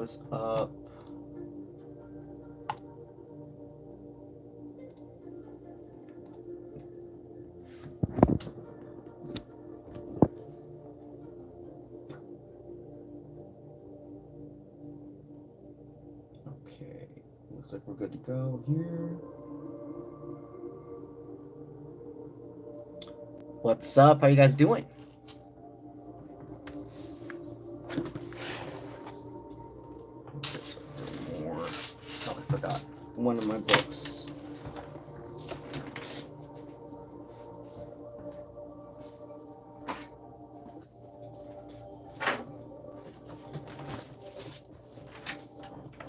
What's up? Okay, looks like we're good to go here. What's up? How you guys doing? This more. Oh, I forgot one of my books.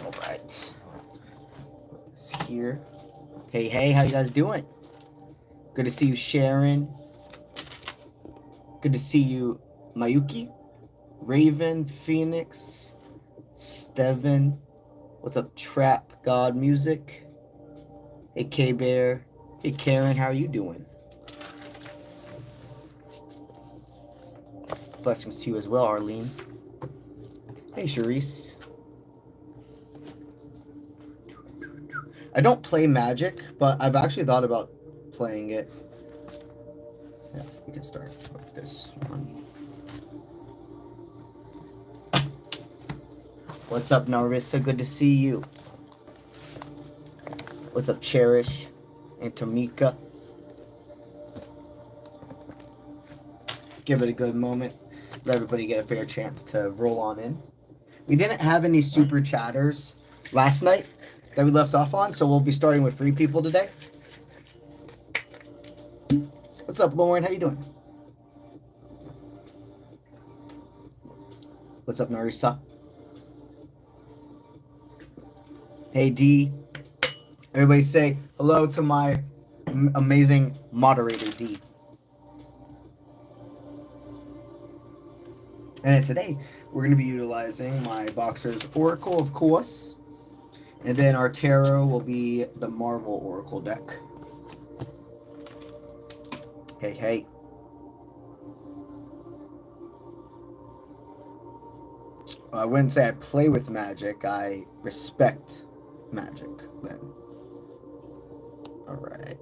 All right. Put this here. Hey, how you guys doing? Good to see you, Sharon. Good to see you, Mayuki, Raven, Phoenix, Steven. What's up, Trap God Music? Hey, K-Bear. Hey, Karen, how are you doing? Blessings to you as well, Arlene. Hey, Charisse. I don't play Magic, but I've actually thought about playing it. Yeah, we can start with this one. What's up, Narissa? Good to see you. What's up, Cherish and Tamika? Give it a good moment. Let everybody get a fair chance to roll on in. We didn't have any super chatters last night that we left off on, so we'll be starting with free people today. What's up, Lauren? How you doing? What's up, Narissa? Hey, D. Everybody say hello to my amazing moderator, D. And today, we're going to be utilizing my Boxer's Oracle, of course. And then our tarot will be the Marvel Oracle deck. Hey. I wouldn't say I play with magic. I respect magic, then. All right.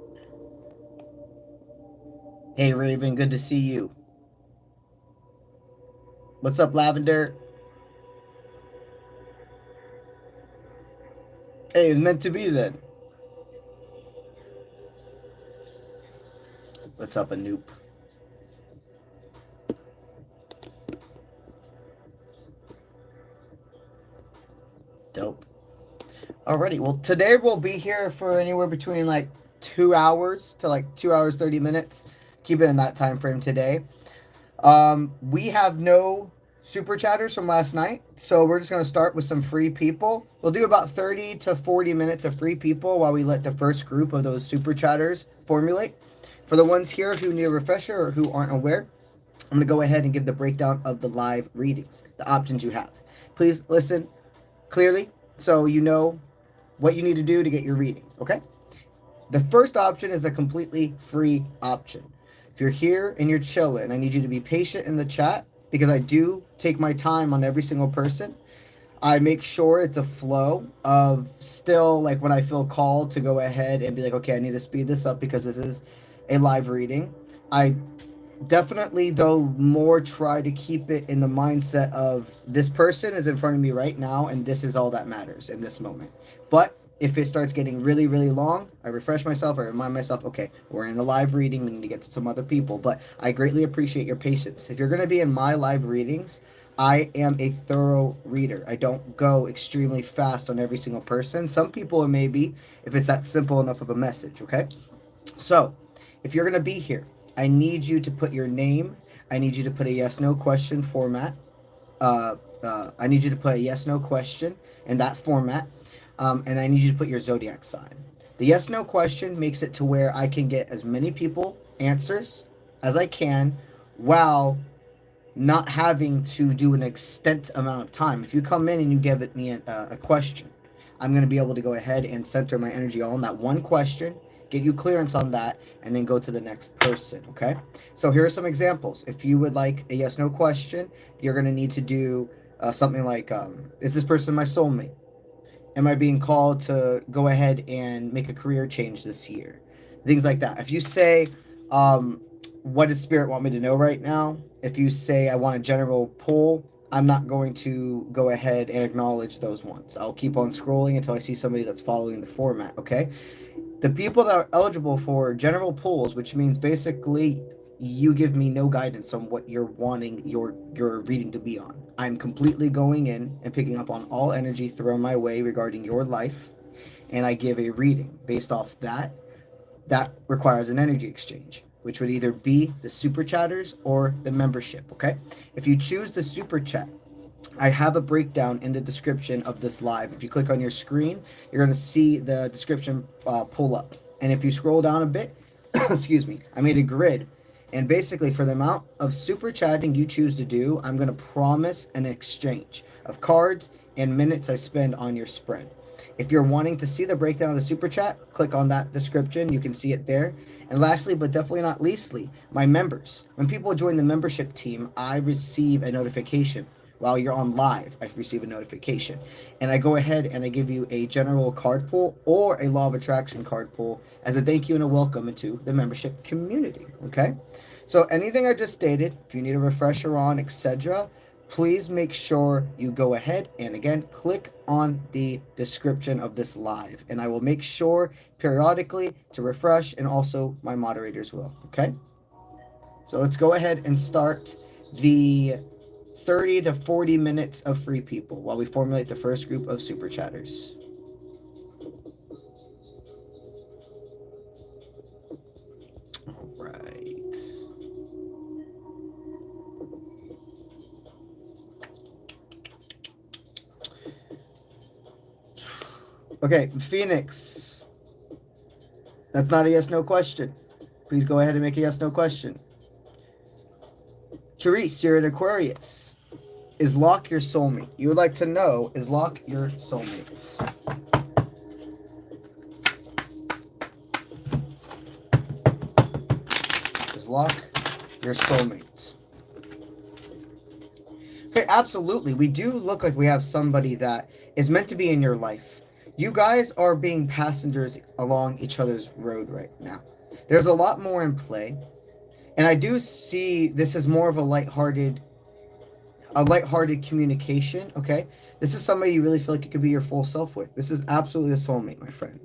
Hey, Raven. Good to see you. What's up, Lavender? Hey, it's meant to be then. What's up, Anoop? Dope. Alrighty, well, today we'll be here for anywhere between like 2 hours to like 2 hours, 30 minutes. Keep it in that time frame today. We have no super chatters from last night, so we're just going to start with some free people. We'll do about 30 to 40 minutes of free people while we let the first group of those super chatters formulate. For the ones here who need a refresher or who aren't aware, I'm going to go ahead and give the breakdown of the live readings, the options you have. Please listen clearly so you know what you need to do to get your reading, okay? The first option is a completely free option. If you're here and you're chilling, I need you to be patient in the chat because I do take my time on every single person. I make sure it's a flow of still like when I feel called to go ahead and be like, okay, I need to speed this up because this is a live reading. I definitely, though, more try to keep it in the mindset of this person is in front of me right now and this is all that matters in this moment. But if it starts getting really, really long, I refresh myself. I remind myself, okay, we're in a live reading. We need to get to some other people. But I greatly appreciate your patience. If you're going to be in my live readings, I am a thorough reader. I don't go extremely fast on every single person. Some people it may be if it's that simple enough of a message, okay? So if you're going to be here, I need you to put your name. I need you to put a yes-no question format. I need you to put a yes-no question in that format. And I need you to put your zodiac sign. The yes-no question makes it to where I can get as many people answers as I can while not having to do an extent amount of time. If you come in and you give me a question, I'm going to be able to go ahead and center my energy all on that one question, get you clearance on that, and then go to the next person, okay? So here are some examples. If you would like a yes-no question, you're going to need to do Something like, is this person my soulmate? Am I being called to go ahead and make a career change this year? Things like that. If you say, what does Spirit want me to know right now? If you say I want a general pull, I'm not going to go ahead and acknowledge those ones. I'll keep on scrolling until I see somebody that's following the format, okay? The people that are eligible for general pulls, which means basically you give me no guidance on what you're wanting your reading to be on. I'm completely going in and picking up on all energy thrown my way regarding your life, and I give a reading based off that. That requires an energy exchange, which would either be the super chatters or the membership, okay? If you choose the super chat, I have a breakdown in the description of this live. If you click on your screen, you're going to see the description pull up. And if you scroll down a bit, excuse me, I made a grid. And basically, for the amount of super chatting you choose to do, I'm going to promise an exchange of cards and minutes I spend on your spread. If you're wanting to see the breakdown of the super chat, click on that description. You can see it there. And lastly, but definitely not leastly, my members. When people join the membership team, I receive a notification. While you're on live, I receive a notification. And I go ahead and I give you a general card pull or a law of attraction card pull as a thank you and a welcome into the membership community, okay? So anything I just stated, if you need a refresher on, etc., please make sure you go ahead and, again, click on the description of this live. And I will make sure periodically to refresh, and also my moderators will, okay? So let's go ahead and start the 30 to 40 minutes of free people while we formulate the first group of super chatters. All right. Okay, Phoenix. That's not a yes/no question. Please go ahead and make a yes/no question. Therese, you're an Aquarius. Is Locke your soulmate? You would like to know, is Locke your soulmate? Is Locke your soulmate? Okay, absolutely. We do look like we have somebody that is meant to be in your life. You guys are being passengers along each other's road right now. There's a lot more in play. And I do see this as more of a lighthearted communication, okay? This is somebody you really feel like you could be your full self with. This is absolutely a soulmate, my friend.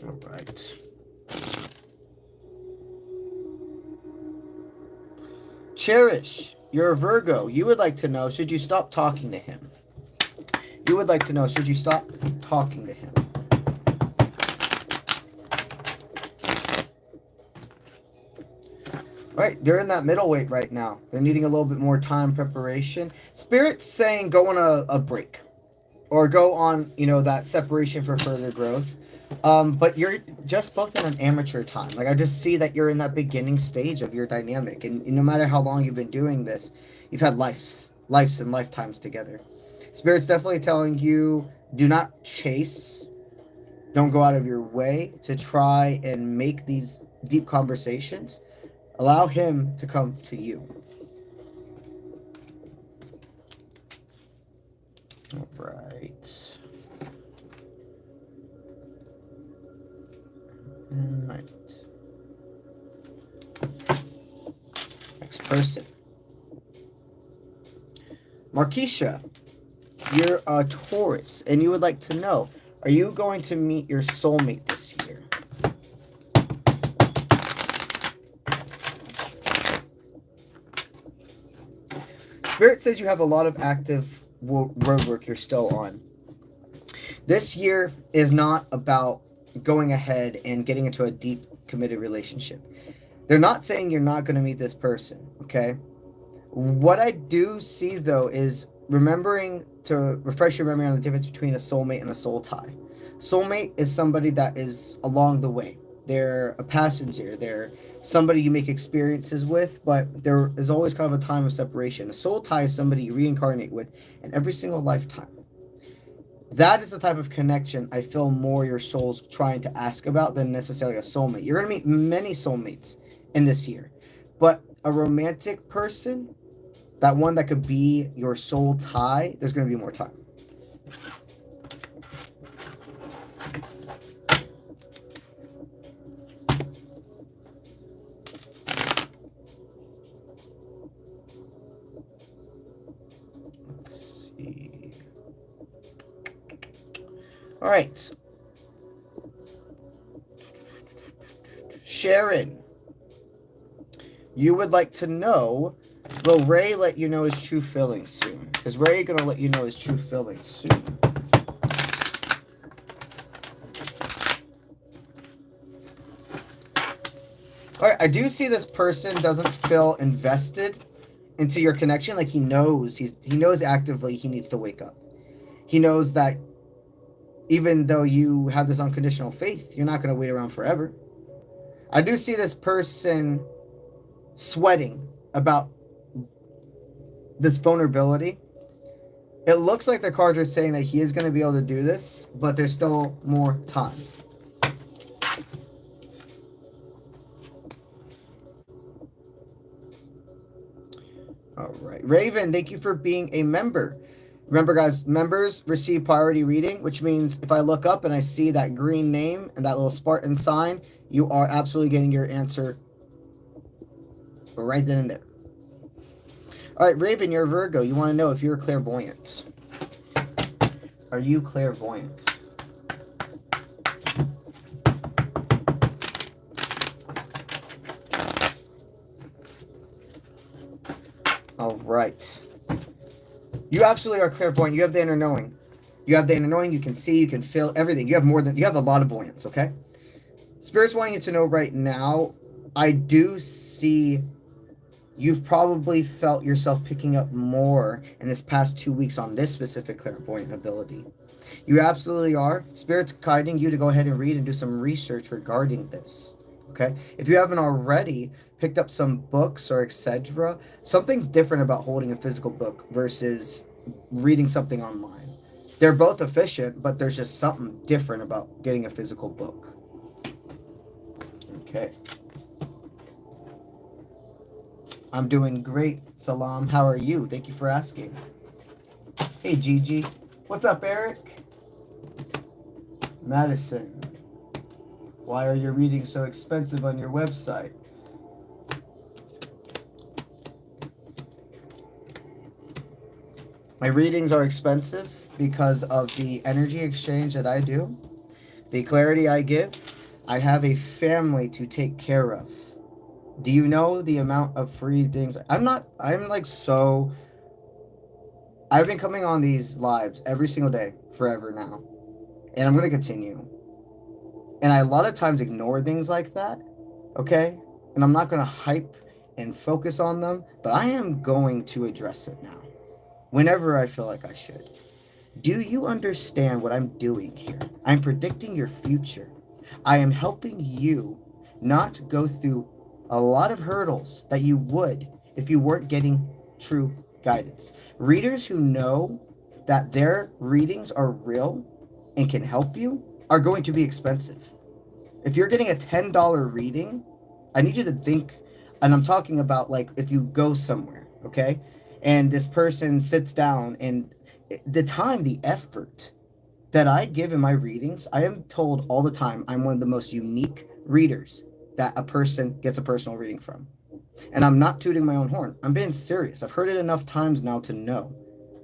All right. Cherish, you're a Virgo. You would like to know, should you stop talking to him? You would like to know, should you stop talking to him? Right, they're in that middleweight right now. They're needing a little bit more time preparation. Spirit's saying go on a break. Or go on, that separation for further growth. But you're just both in an amateur time. Like, I just see that you're in that beginning stage of your dynamic. And no matter how long you've been doing this, you've had lives and lifetimes together. Spirit's definitely telling you, do not chase. Don't go out of your way to try and make these deep conversations. Allow him to come to you. All right. Right. Next person. Markeisha, you're a Taurus, and you would like to know, are you going to meet your soulmate this year? Spirit says you have a lot of active roadwork you're still on. This year is not about going ahead and getting into a deep, committed relationship. They're not saying you're not going to meet this person, okay? What I do see, though, is remembering to refresh your memory on the difference between a soulmate and a soul tie. Soulmate is somebody that is along the way. They're a passenger. They're somebody you make experiences with, but there is always kind of a time of separation. A soul tie is somebody you reincarnate with in every single lifetime. That is the type of connection I feel more your soul's trying to ask about than necessarily a soulmate. You're going to meet many soulmates in this year, But a romantic person, that one that could be your soul tie, there's going to be more time. Let's see. All right. Sharon, you would like to know, will Ray let you know his true feelings soon? Is Ray going to let you know his true feelings soon? All right, I do see this person doesn't feel invested into your connection. Like he knows actively he needs to wake up. He knows that even though you have this unconditional faith, you're not going to wait around forever. I do see this person sweating about this vulnerability. It looks like the cards are saying that he is going to be able to do this, but there's still more time. All right. Raven, thank you for being a member. Remember, guys, members receive priority reading, which means if I look up and I see that green name and that little Spartan sign, you are absolutely getting your answer right then and there. All right, Raven, you're a Virgo. You want to know if you're clairvoyant. Are you clairvoyant? All right. You absolutely are clairvoyant. You have the inner knowing. You have the inner knowing. You can see, you can feel everything. You have a lot of voyance, okay? Spirit's wanting you to know right now, I do see you've probably felt yourself picking up more in this past 2 weeks on this specific clairvoyant ability. You absolutely are. Spirit's guiding you to go ahead and read and do some research regarding this, okay? If you haven't already picked up some books or etc., something's different about holding a physical book versus reading something online. They're both efficient, but there's just something different about getting a physical book. Okay. I'm doing great, Salam. How are you? Thank you for asking. Hey, Gigi. What's up, Eric? Madison. Why are your readings so expensive on your website? My readings are expensive because of the energy exchange that I do, the clarity I give. I have a family to take care of. Do you know the amount of free things? I've been coming on these lives every single day forever now, and I'm going to continue. And I a lot of times ignore things like that, okay? And I'm not going to hype and focus on them, but I am going to address it now, whenever I feel like I should. Do you understand what I'm doing here? I'm predicting your future. I am helping you not go through a lot of hurdles that you would if you weren't getting true guidance. Readers who know that their readings are real and can help you are going to be expensive. If you're getting a $10 reading, I need you to think, and I'm talking about like if you go somewhere, okay? And this person sits down, and the time, the effort that I give in my readings, I am told all the time I'm one of the most unique readers that a person gets a personal reading from. And I'm not tooting my own horn. I'm being serious. I've heard it enough times now to know.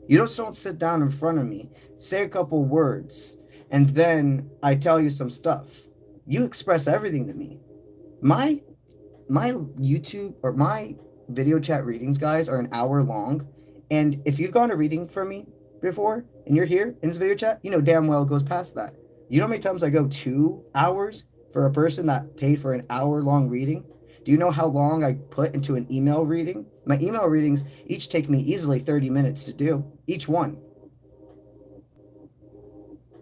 You just don't sit down in front of me, say a couple words, and then I tell you some stuff. You express everything to me. My YouTube or my video chat readings, guys, are an hour long. And if you've gone to reading from me before and you're here in this video chat, you know damn well it goes past that. You know how many times I go 2 hours for a person that paid for an hour-long reading? Do you know how long I put into an email reading? My email readings each take me easily 30 minutes to do, each one.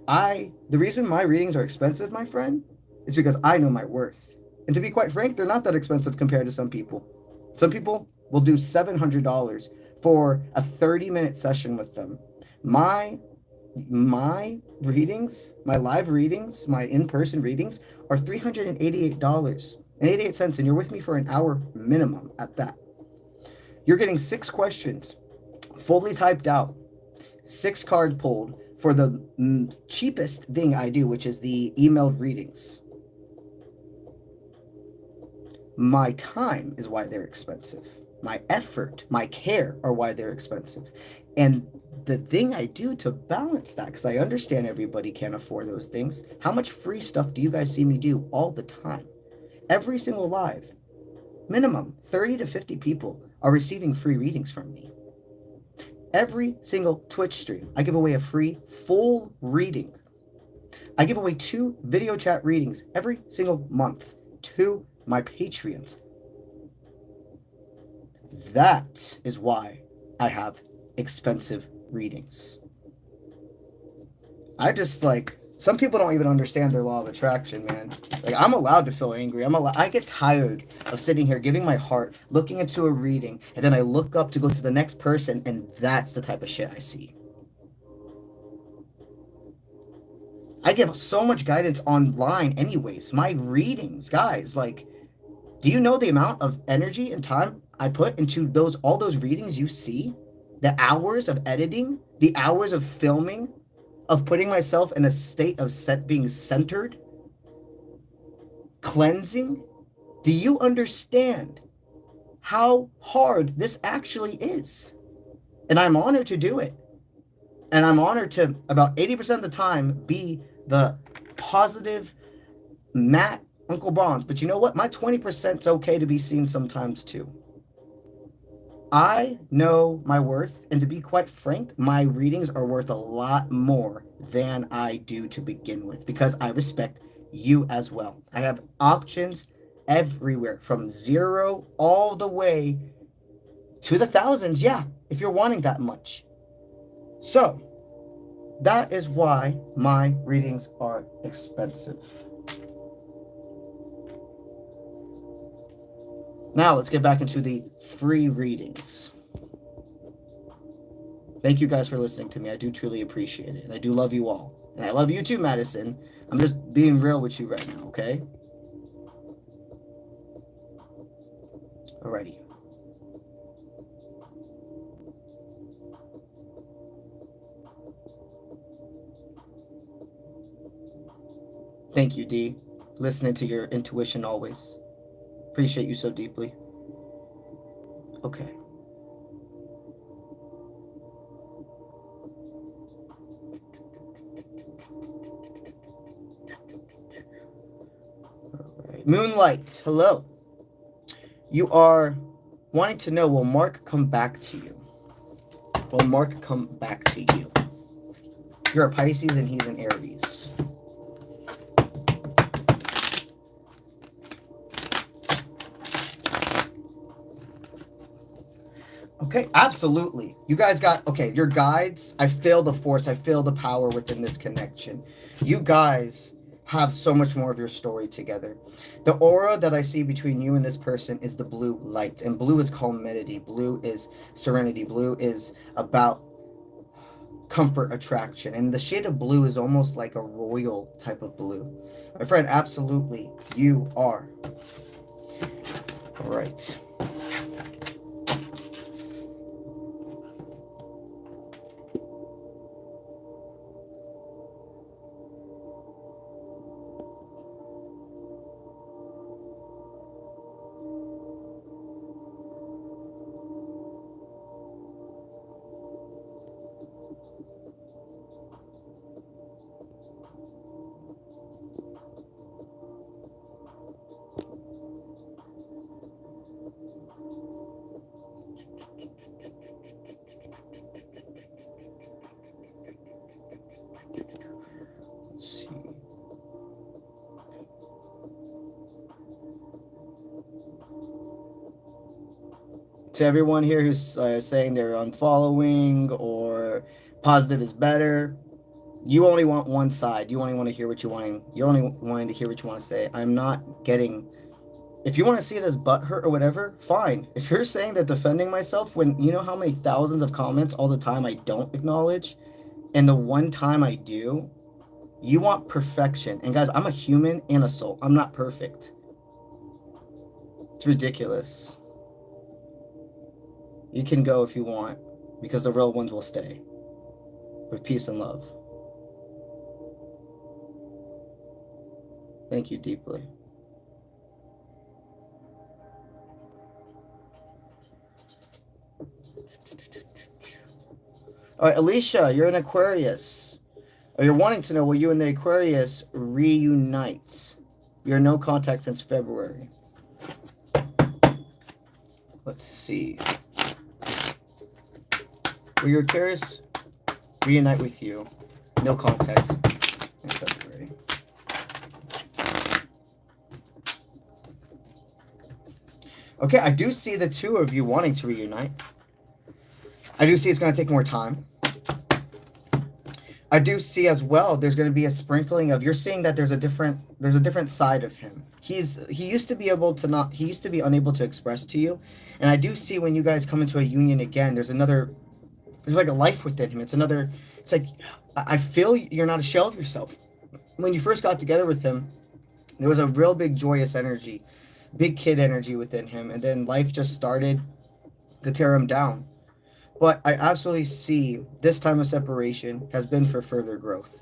The reason my readings are expensive, my friend, is because I know my worth. And to be quite frank, they're not that expensive compared to some people. Some people will do $700 for a 30-minute session with them. My readings, my live readings, my in-person readings are $388. and 88 cents, and you're with me for an hour minimum at that. You're getting 6 questions, fully typed out, 6 card pulled for the cheapest thing I do, which is the emailed readings. My time is why they're expensive. My effort, my care are why they're expensive. And the thing I do to balance that, because I understand everybody can't afford those things, how much free stuff do you guys see me do all the time? Every single live, minimum 30 to 50 people are receiving free readings from me. Every single Twitch stream, I give away a free full reading. I give away 2 video chat readings every single month to my Patreons. That is why I have expensive readings. I just some people don't even understand their law of attraction, man. I'm allowed to feel angry. I get tired of sitting here giving my heart, looking into a reading, and then I look up to go to the next person, and that's the type of shit I see. I give so much guidance online anyways. My readings, guys, do you know the amount of energy and time I put into all those readings you see? The hours of editing, the hours of filming, of putting myself in a state of being centered, cleansing. Do you understand how hard this actually is? And I'm honored to do it. And I'm honored to, about 80% of the time, be the positive Matt UncleBronze. But you know what? My 20% is okay to be seen sometimes too. I know my worth, and to be quite frank, my readings are worth a lot more than I do to begin with, because I respect you as well. I have options everywhere, from 0 all the way to the thousands, yeah, if you're wanting that much. So, that is why my readings are expensive. Now, let's get back into the free readings. Thank you guys for listening to me. I do truly appreciate it. And I do love you all. And I love you too, Madison. I'm just being real with you right now, okay? Alrighty. Thank you, D. Listening to your intuition always. Appreciate you so deeply. Okay. All right. Moonlight, hello. You are wanting to know, will Mark come back to you? Will Mark come back to you? You're a Pisces and he's an Aries. Okay, absolutely. You guys got, okay, your guides, I feel the force, I feel the power within this connection. You guys have so much more of your story together. The aura that I see between you and this person is the blue light, and blue is calmity, blue is serenity, blue is about comfort, attraction, and the shade of blue is almost like a royal type of blue. My friend, absolutely, you are. All right. To everyone here who's saying they're unfollowing or positive is better, you only want one side. You only want to hear what you want. You're only wanting to hear what you want to say. I'm not getting. If you want to see it as butthurt or whatever, fine. If you're saying that defending myself, when you know how many thousands of comments all the time I don't acknowledge, and the one time I do, you want perfection. And guys, I'm a human and a soul. I'm not perfect. It's ridiculous. You can go if you want, because the real ones will stay. With peace and love. Thank you deeply. All right, Alicia, you're an Aquarius. Or you're wanting to know, will you and the Aquarius reunite? You're no contact since February. Let's see. Will your Aquarius reunite with you? No contact in February. Okay, I do see the two of you wanting to reunite. I do see it's going to take more time. I do see as well there's going to be a sprinkling of, you're seeing that there's a different side of him. He used to be unable to express to you. And I do see when you guys come into a union again, there's like a life within him. It's like, I feel you're not a shell of yourself. When you first got together with him, there was a real big joyous energy, big kid energy within him. And then life just started to tear him down. But I absolutely see this time of separation has been for further growth.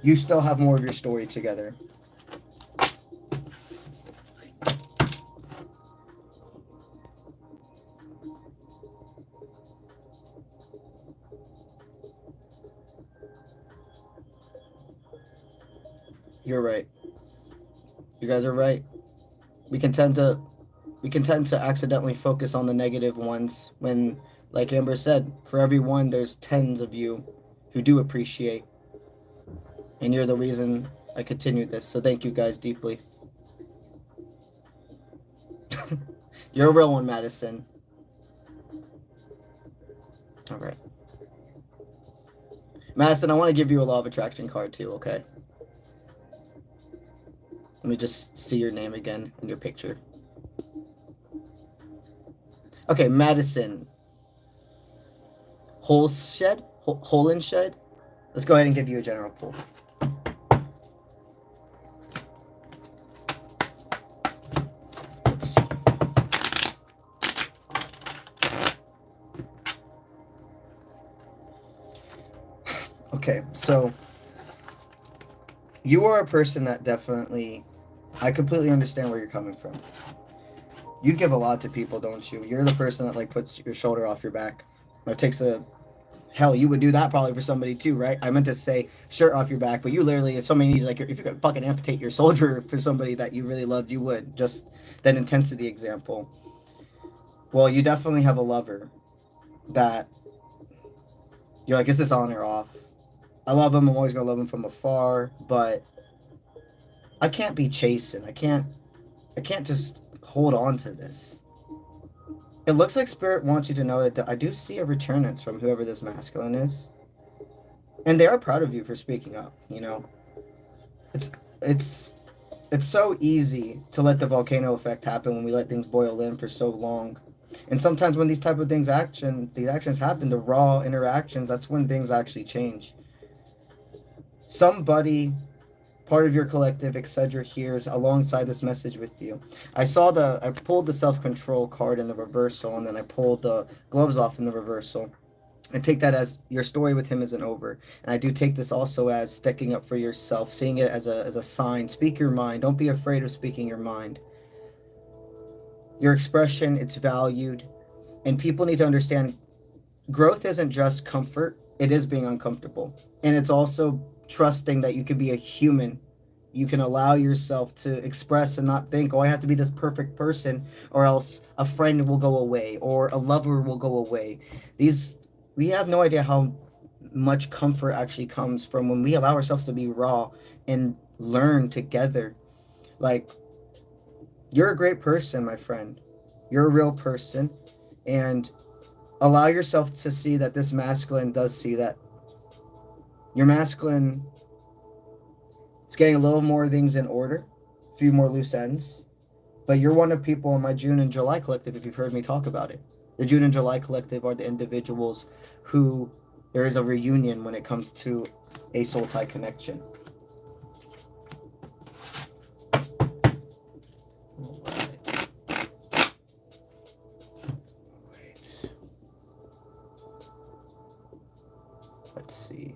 You still have more of your story together. You're right. You guys are right. We can tend to accidentally focus on the negative ones when, like Amber said, for every one, there's tens of you who do appreciate. And you're the reason I continue this. So thank you guys deeply. You're a real one, Madison. All right. Madison, I want to give you a law of attraction card too, okay? Let me just see your name again in your picture. Okay, Madison. Holenshed. Let's go ahead and give you a general pull. Let's see. Okay, so you are a person that definitely, I completely understand where you're coming from. You give a lot to people, don't you? You're the person that like puts your shoulder off your back. Or takes a... Hell, you would do that probably for somebody too, right? I meant to say shirt off your back, but you literally, if somebody needed, like, if you're gonna fucking amputate your soldier for somebody that you really loved, you would. Just that intensity example. Well, you definitely have a lover that you're like, is this on or off? I love him. I'm always gonna love him from afar, but I can't be chasing. I can't just hold on to this. It looks like Spirit wants you to know that I do see a returnance from whoever this masculine is. And they are proud of you for speaking up, you know. It's so easy to let the volcano effect happen when we let things boil in for so long. And sometimes when these type of things these actions happen, the raw interactions, that's when things actually change. Somebody, part of your collective, 𝗧𝗔𝗥𝗢𝗧, here is alongside this message with you. I pulled the self-control card in the reversal, and then I pulled the gloves off in the reversal. I take that as your story with him isn't over. And I do take this also as sticking up for yourself, seeing it as a sign. Speak your mind. Don't be afraid of speaking your mind. Your expression, it's valued. And people need to understand growth isn't just comfort. It is being uncomfortable. And it's also trusting that you can be a human. You can allow yourself to express and not think, oh, I have to be this perfect person or else a friend will go away or a lover will go away. We have no idea how much comfort actually comes from when we allow ourselves to be raw and learn together. Like, you're a great person, my friend. You're a real person. And allow yourself to see that this masculine does see that. Your masculine is getting a little more things in order, a few more loose ends. But you're one of people in my June and July collective, if you've heard me talk about it. The June and July collective are the individuals who there is a reunion when it comes to a soul tie connection. see.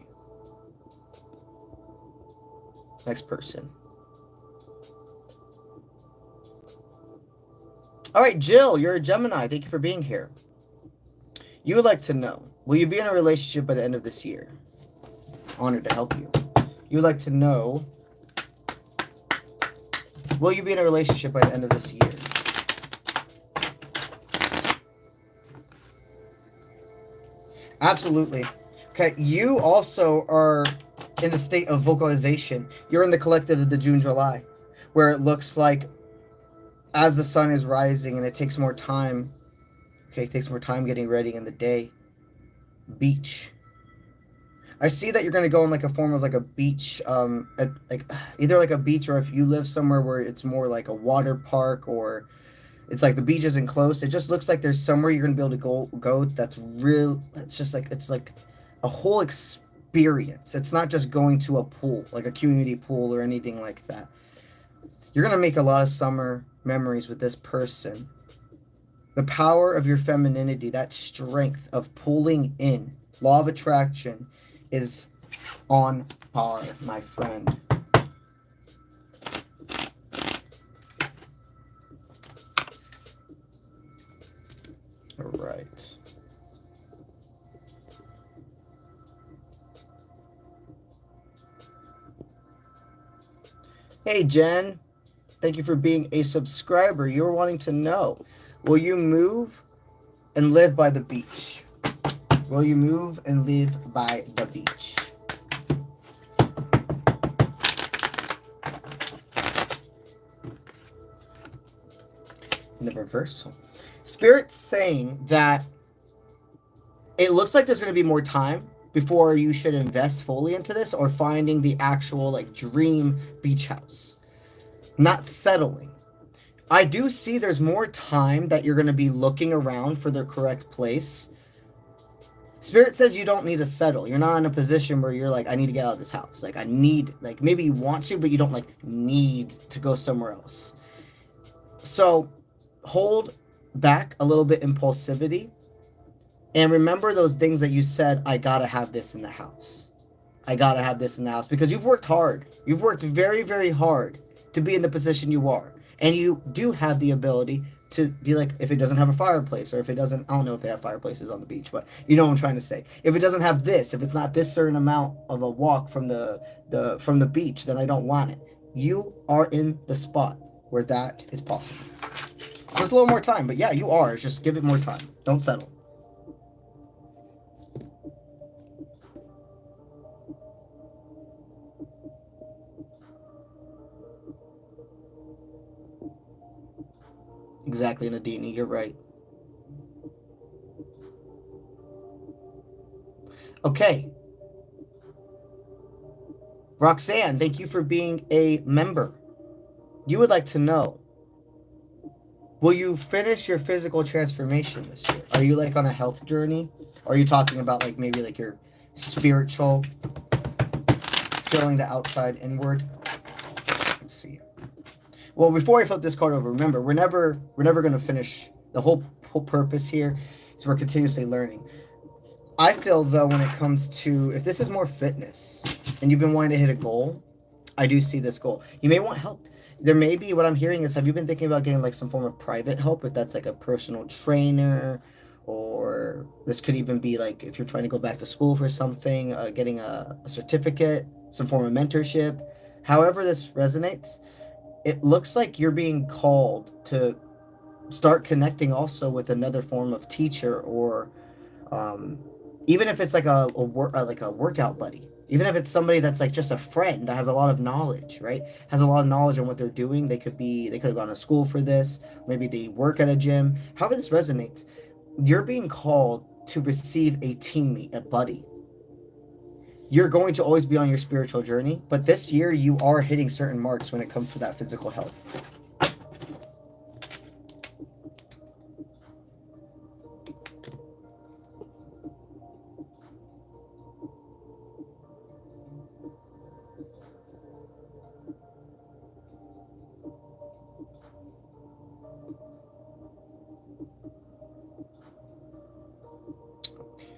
Next person. All right, Jill, you're a Gemini. Thank you for being here. You would like to know, will you be in a relationship by the end of this year? Honored to help you. You would like to know, will you be in a relationship by the end of this year? Absolutely. Okay, you also are in the state of vocalization. You're in the collective of the June, July, where it looks like as the sun is rising and it takes more time. Okay, it takes more time getting ready in the day. Beach. I see that you're going to go in like a form of like a beach, like either like a beach, or if you live somewhere where it's more like a water park, or it's like the beach isn't close. It just looks like there's somewhere you're going to be able to go that's real. It's like a whole experience. It's not just going to a pool, like a community pool or anything like that. You're going to make a lot of summer memories with this person. The power of your femininity, that strength of pulling in, law of attraction, is on par, my friend. All right. Hey, Jen. Thank you for being a subscriber. You were wanting to know, will you move and live by the beach? Will you move and live by the beach? In the reversal. Spirit's saying that it looks like there's going to be more time before you should invest fully into this, or finding the actual like dream beach house. Not settling. I do see there's more time that you're going to be looking around for the correct place. Spirit says you don't need to settle. You're not in a position where you're like, I need to get out of this house. Like, I need, like, maybe you want to, but you don't, like, need to go somewhere else. So, hold back a little bit impulsivity. And remember those things that you said, I gotta have this in the house. I gotta have this in the house. Because you've worked hard. You've worked very, very hard to be in the position you are. And you do have the ability to be like, if it doesn't have a fireplace, or if it doesn't, I don't know if they have fireplaces on the beach, but you know what I'm trying to say. If it doesn't have this, if it's not this certain amount of a walk from the beach, then I don't want it. You are in the spot where that is possible. Just a little more time, but yeah, you are. Just give it more time. Don't settle. Exactly, Nadine, you're right. Okay. Roxanne, thank you for being a member. You would like to know, will you finish your physical transformation this year? Are you like on a health journey? Or are you talking about like maybe like your spiritual, filling the outside inward? Let's see. Well, before I flip this card over, remember, we're never going to finish. The whole purpose here is we're continuously learning. I feel, though, when it comes to, if this is more fitness and you've been wanting to hit a goal, I do see this goal. You may want help. There may be, what I'm hearing is, have you been thinking about getting like some form of private help, if that's like a personal trainer, or this could even be like if you're trying to go back to school for something, getting a certificate, some form of mentorship. However this resonates, it looks like you're being called to start connecting also with another form of teacher, or even if it's like a workout buddy, even if it's somebody that's like just a friend that has a lot of knowledge, right? Has a lot of knowledge on what they're doing. They could have gone to school for this. Maybe they work at a gym. However this resonates, you're being called to receive a teammate, a buddy. You're going to always be on your spiritual journey, but this year you are hitting certain marks when it comes to that physical health.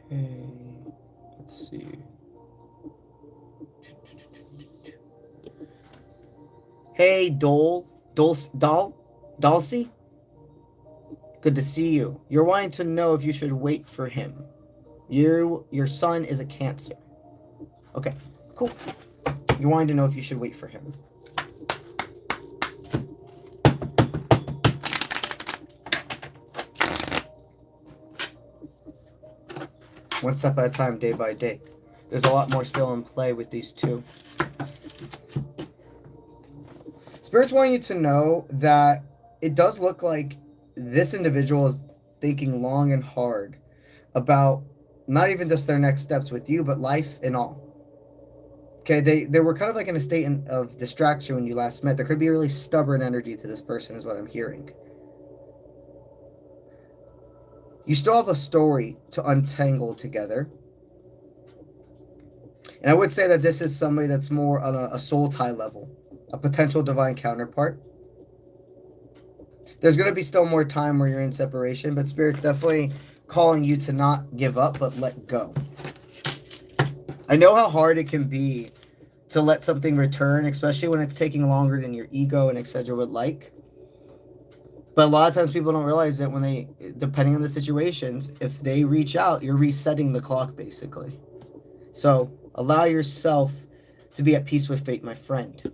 Okay, let's see. Hey, Dulcie? Good to see you. You're wanting to know if you should wait for him. Your son is a Cancer. Okay, cool. You're wanting to know if you should wait for him. One step at a time, day by day. There's a lot more still in play with these two. Spirit's wanting you to know that it does look like this individual is thinking long and hard about not even just their next steps with you, but life and all. Okay, they were kind of like in a state of distraction when you last met. There could be a really stubborn energy to this person, is what I'm hearing. You still have a story to untangle together. And I would say that this is somebody that's more on a soul tie level, a potential divine counterpart. There's going to be still more time where you're in separation, but Spirit's definitely calling you to not give up, but let go. I know how hard it can be to let something return, especially when it's taking longer than your ego and etc. would like. But a lot of times people don't realize that when they, depending on the situations, if they reach out, you're resetting the clock, basically. So allow yourself to be at peace with fate, my friend.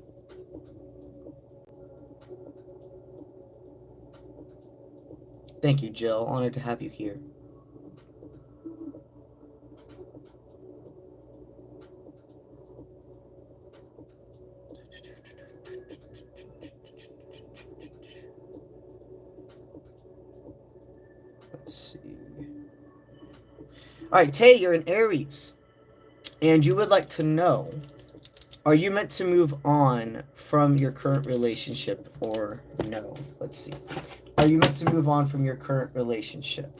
Thank you, Jill. Honored to have you here. Let's see. All right, Tay, you're an Aries. And you would like to know, are you meant to move on from your current relationship or no? Let's see. Are you meant to move on from your current relationship?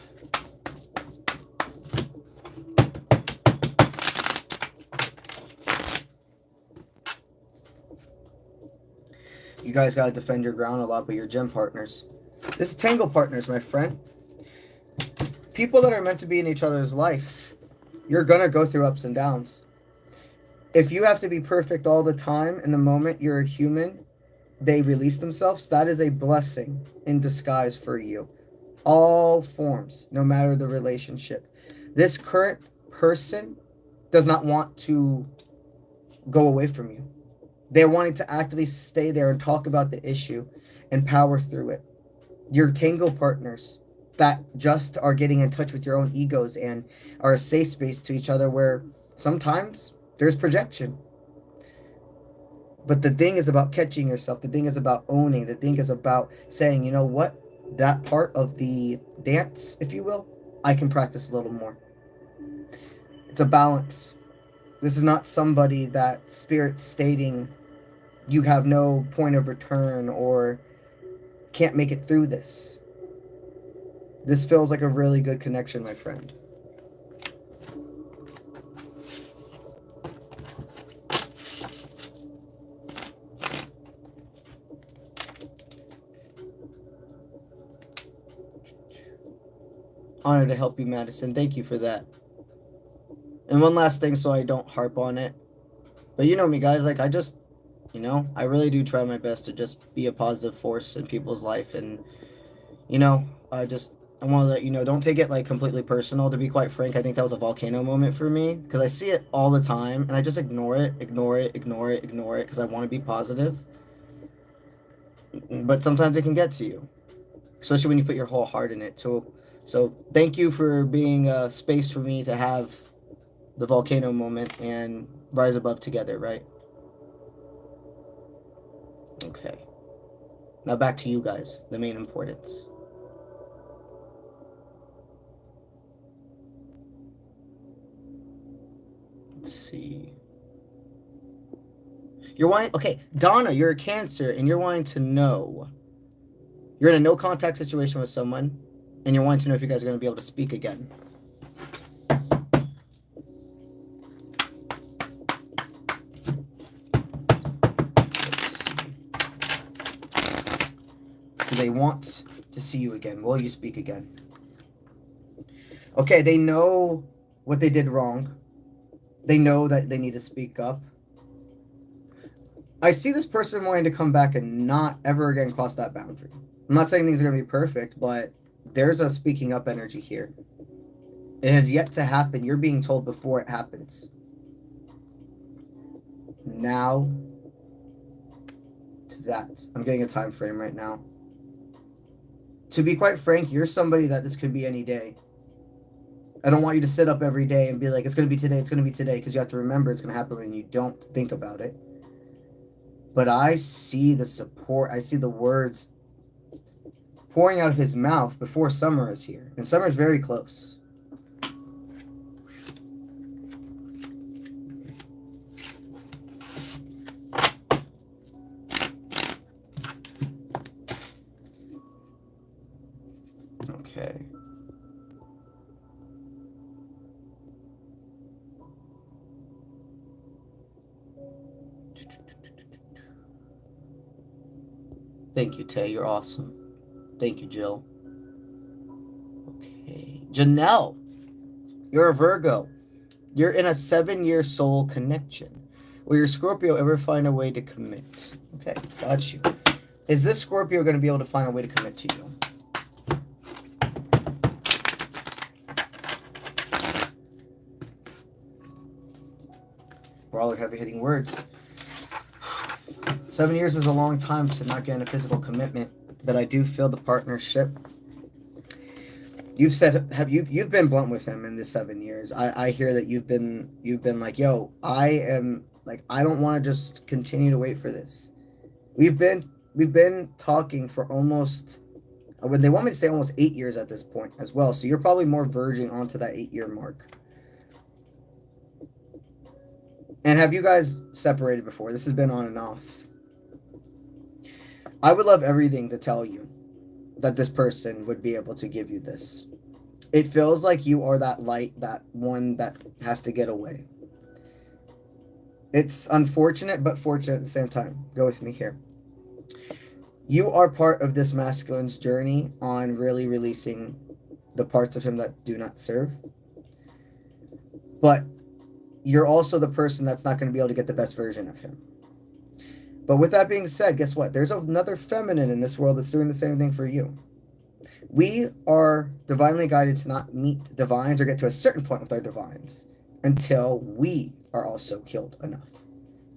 You guys got to defend your ground a lot with your gym partners. This is tangle partners, my friend. People that are meant to be in each other's life, you're going to go through ups and downs. If you have to be perfect all the time, in the moment you're a human, they release themselves, that is a blessing in disguise for you. All forms, no matter the relationship. This current person does not want to go away from you. They're wanting to actively stay there and talk about the issue and power through it. Your tango partners that just are getting in touch with your own egos and are a safe space to each other where sometimes there's projection. But the thing is about catching yourself. The thing is about owning. The thing is about saying, you know what? That part of the dance, if you will, I can practice a little more. It's a balance. This is not somebody that Spirit's stating you have no point of return or can't make it through this. This feels like a really good connection, my friend. Honored to help you, Madison. Thank you for that. And one last thing so I don't harp on it. But you know me, guys. Like, I just, you know, I really do try my best to just be a positive force in people's life. And, you know, I want to let you know, don't take it, like, completely personal. To be quite frank, I think that was a volcano moment for me. Because I see it all the time. And I just ignore it, because I want to be positive. But sometimes it can get to you. Especially when you put your whole heart in it. So thank you for being a space for me to have the volcano moment and rise above together, right? Okay. Now back to you guys, the main importance. Let's see. You're wanting, okay, Donna, you're a Cancer, and you're wanting to know. You're in a no contact situation with someone, and you're wanting to know if you guys are going to be able to speak again. Do they want to see you again? Will you speak again? Okay, they know what they did wrong. They know that they need to speak up. I see this person wanting to come back and not ever again cross that boundary. I'm not saying things are going to be perfect, but there's a speaking up energy here. It has yet to happen. You're being told before it happens. Now to that. I'm getting a time frame right now. To be quite frank, you're somebody that this could be any day. I don't want you to sit up every day and be like, it's going to be today, it's going to be today, because you have to remember it's going to happen when you don't think about it. But I see the support, I see the words pouring out of his mouth before summer is here. And summer is very close. Okay. Thank you, Tay. You're awesome. Thank you, Jill. Okay. Janelle, you're a Virgo. You're in a 7-year soul connection. Will your Scorpio ever find a way to commit? Okay, got you. Is this Scorpio going to be able to find a way to commit to you? All are heavy-hitting words. 7 years is a long time to not get in a physical commitment, but I do feel the partnership. You've said, you've been blunt with him in this 7 years. I hear that you've been like, yo, I don't want to just continue to wait for this. We've been talking for almost, when they want me to say almost 8 years at this point as well. So you're probably more verging onto that 8-year mark. And have you guys separated before? This has been on and off. I would love everything to tell you that this person would be able to give you this. It feels like you are that light, that one that has to get away. It's unfortunate, but fortunate at the same time. Go with me here. You are part of this masculine's journey on really releasing the parts of him that do not serve. But you're also the person that's not going to be able to get the best version of him. But with that being said, guess what? There's another feminine in this world that's doing the same thing for you. We are divinely guided to not meet divines or get to a certain point with our divines until we are also healed enough.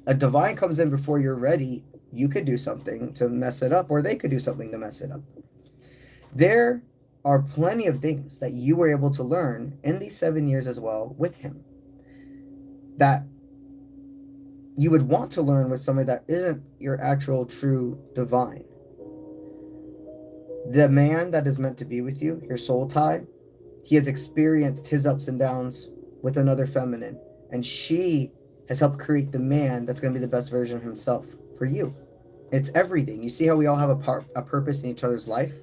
A divine comes in before you're ready. You could do something to mess it up, or they could do something to mess it up. There are plenty of things that you were able to learn in these 7 years as well with him that you would want to learn with somebody that isn't your actual true divine. The man that is meant to be with you, your soul tie, he has experienced his ups and downs with another feminine, and she has helped create the man that's going to be the best version of himself for you. It's everything. You see how we all have a purpose in each other's life?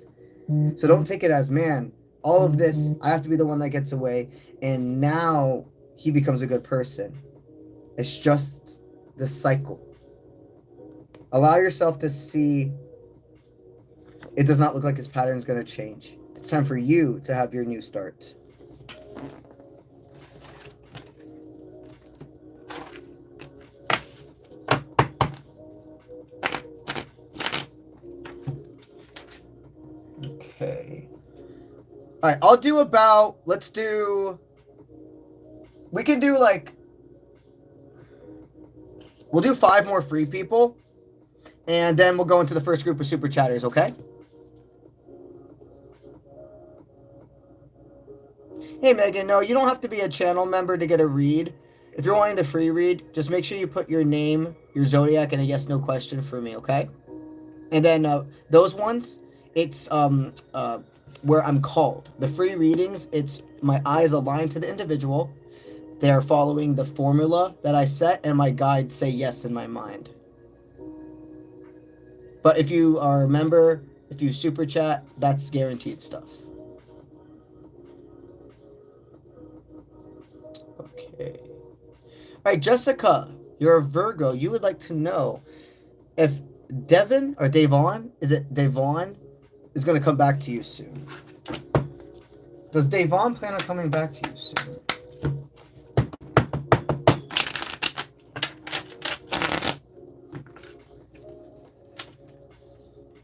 So don't take it as, man, all of this, I have to be the one that gets away, and now he becomes a good person. It's just the cycle. Allow yourself to see it does not look like this pattern is going to change. It's time for you to have your new start. Okay. All right, I'll do about, we can do like, we'll do 5 more free people, and then we'll go into the first group of super chatters, okay? Hey, Megan, no, you don't have to be a channel member to get a read. If you're wanting the free read, just make sure you put your name, your zodiac, and a yes/no question for me, okay? And then those ones, it's where I'm called. The free readings, it's my eyes aligned to the individual. They are following the formula that I set, and my guides say yes in my mind. But if you are a member, if you super chat, that's guaranteed stuff. Okay. All right, Jessica, you're a Virgo. You would like to know if Devon, is it Devon, is going to come back to you soon. Does Devon plan on coming back to you soon?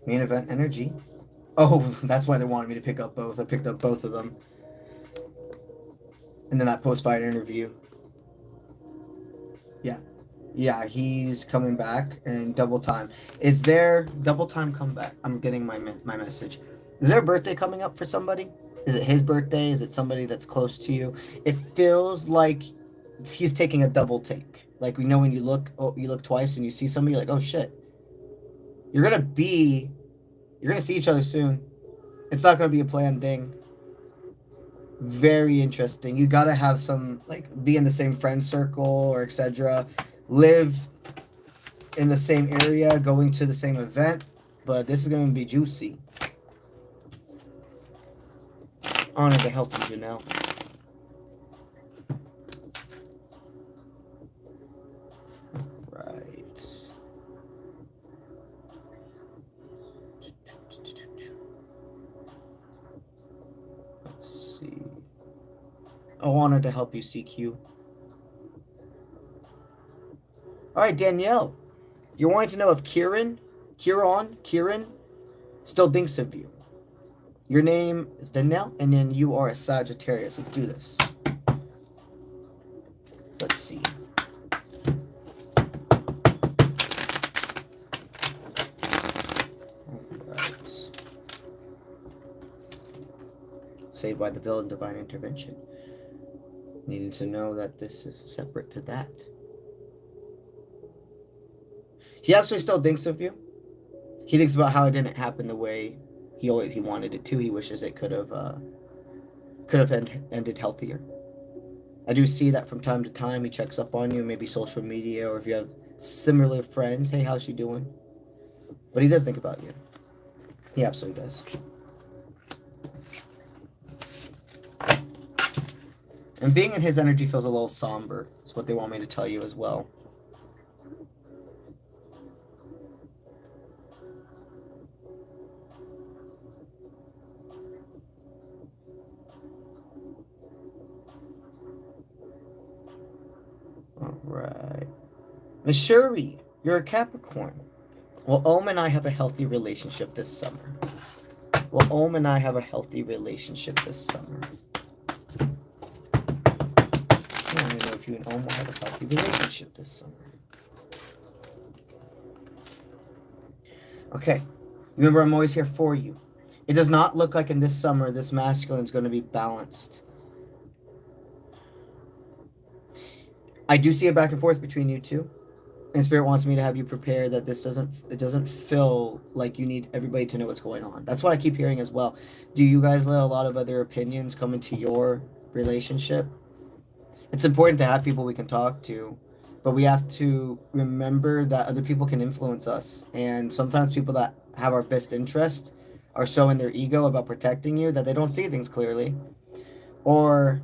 Main event energy. Oh, that's why they wanted me to pick up both. I picked up both of them. And then that post-fight interview. Yeah. Yeah, he's coming back and double time. Is there double time comeback? I'm getting my message. Is there a birthday coming up for somebody? Is it his birthday? Is it somebody that's close to you? It feels like he's taking a double take. Like, we know when you look twice and you see somebody, you're like, oh shit. You're gonna see each other soon. It's not gonna be a planned thing. Very interesting. You gotta have some, like, be in the same friend circle or etc. Live in the same area, going to the same event. But this is gonna be juicy. Honored to help you, Janelle. Right. Let's see. Oh, honored to help you, CQ. All right, Danielle. You're wanting to know if Kieran still thinks of you. Your name is Danielle, and then you are a Sagittarius. Let's do this. Let's see. All right. Saved by the villain, divine intervention. Needing to know that this is separate to that. He absolutely still thinks of you. He thinks about how it didn't happen the way he wanted it to. He wishes it could have ended healthier. I do see that from time to time. He checks up on you, maybe social media, or if you have similar friends. Hey, how's she doing? But he does think about you. He absolutely does. And being in his energy feels a little somber. Is what they want me to tell you as well. All right. Miss Shuri, you're a Capricorn. Will Ohm and I have a healthy relationship this summer? Will Ohm and I have a healthy relationship this summer? I want to know if you and Ohm will have a healthy relationship this summer. Okay. Remember, I'm always here for you. It does not look like in this summer this masculine is going to be balanced. I do see a back and forth between you two. And Spirit wants me to have you prepare that this doesn't feel like you need everybody to know what's going on. That's what I keep hearing as well. Do you guys let a lot of other opinions come into your relationship? It's important to have people we can talk to, but we have to remember that other people can influence us. And sometimes people that have our best interest are so in their ego about protecting you that they don't see things clearly. Or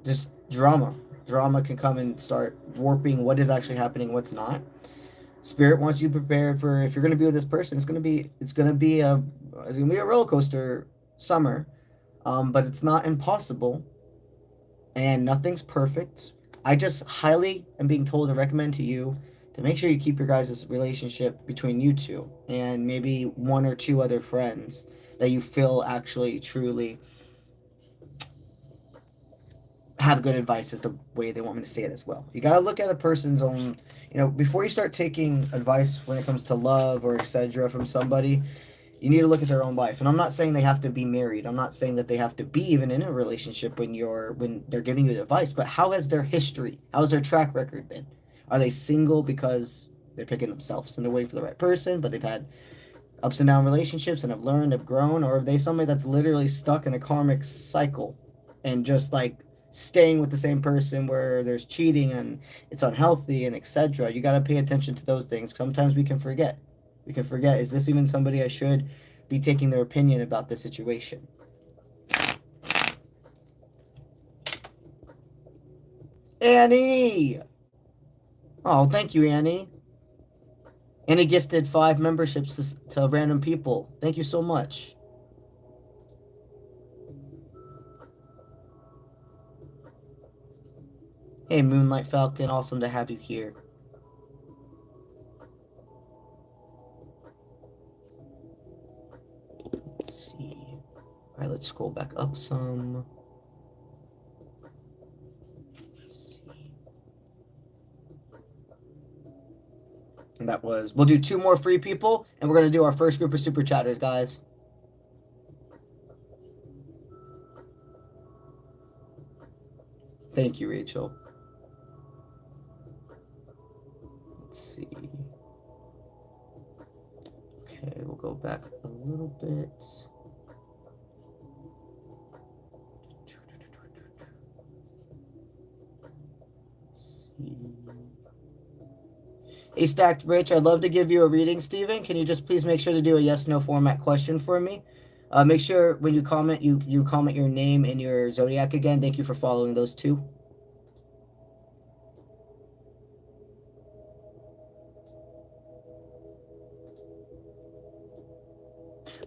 just drama. Drama can come and start warping what is actually happening, what's not. Spirit wants you prepared for, if you're going to be with this person, it's going to be a roller coaster summer, but it's not impossible, and nothing's perfect. I just highly am being told to recommend to you to make sure you keep your guys' relationship between you two and maybe one or two other friends that you feel actually truly have good advice, is the way they want me to say it as well. You got to look at a person's own, before you start taking advice when it comes to love or etc. from somebody, you need to look at their own life. And I'm not saying they have to be married. I'm not saying that they have to be even in a relationship when they're giving you the advice, but how has their history, how's their track record been? Are they single because they're picking themselves and they're waiting for the right person, but they've had ups and down relationships and have learned, have grown? Or are they somebody that's literally stuck in a karmic cycle and just like staying with the same person where there's cheating and it's unhealthy and etc.? You got to pay attention to those things. Sometimes we can forget. Is this even somebody I should be taking their opinion about the situation? Annie! Oh, thank you, Annie. Annie gifted 5 memberships to random people. Thank you so much. Hey, Moonlight Falcon, awesome to have you here. right, let's scroll back up some. And that was, we'll do 2 more free people, and we're going to do our first group of super chatters, guys. Thank you, Rachel. Let's see. Okay, we'll go back a little bit. Let's see. Hey, Stacked Rich, I'd love to give you a reading, Steven. Can you just please make sure to do a yes/no format question for me? Make sure when you comment, you comment your name and your zodiac again. Thank you for following those 2.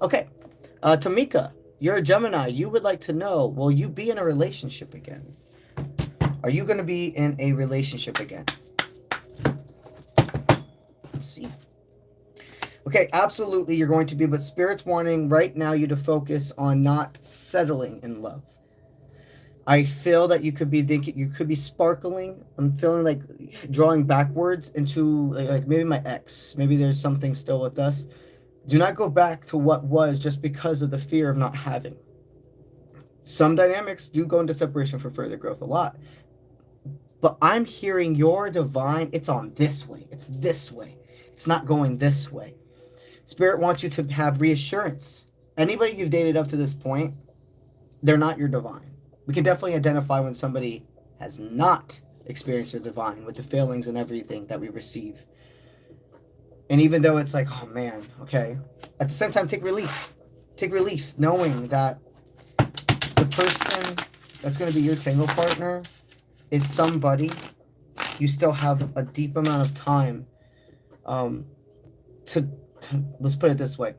Okay. Tamika, you're a Gemini. You would like to know, will you be in a relationship again? Are you going to be in a relationship again? Let's see. Okay, absolutely you're going to be, but Spirit's wanting right now you to focus on not settling in love. I feel that you could be thinking, you could be sparkling. I'm feeling like drawing backwards into like maybe my ex. Maybe there's something still with us. Do not go back to what was just because of the fear of not having. Some dynamics do go into separation for further growth a lot. But I'm hearing your divine, it's on this way. It's this way. It's not going this way. Spirit wants you to have reassurance. Anybody you've dated up to this point, they're not your divine. We can definitely identify when somebody has not experienced their divine with the failings and everything that we receive. And even though it's like, oh man, okay. At the same time, take relief. Take relief knowing that the person that's going to be your tango partner is somebody you still have a deep amount of time to let's put it this way.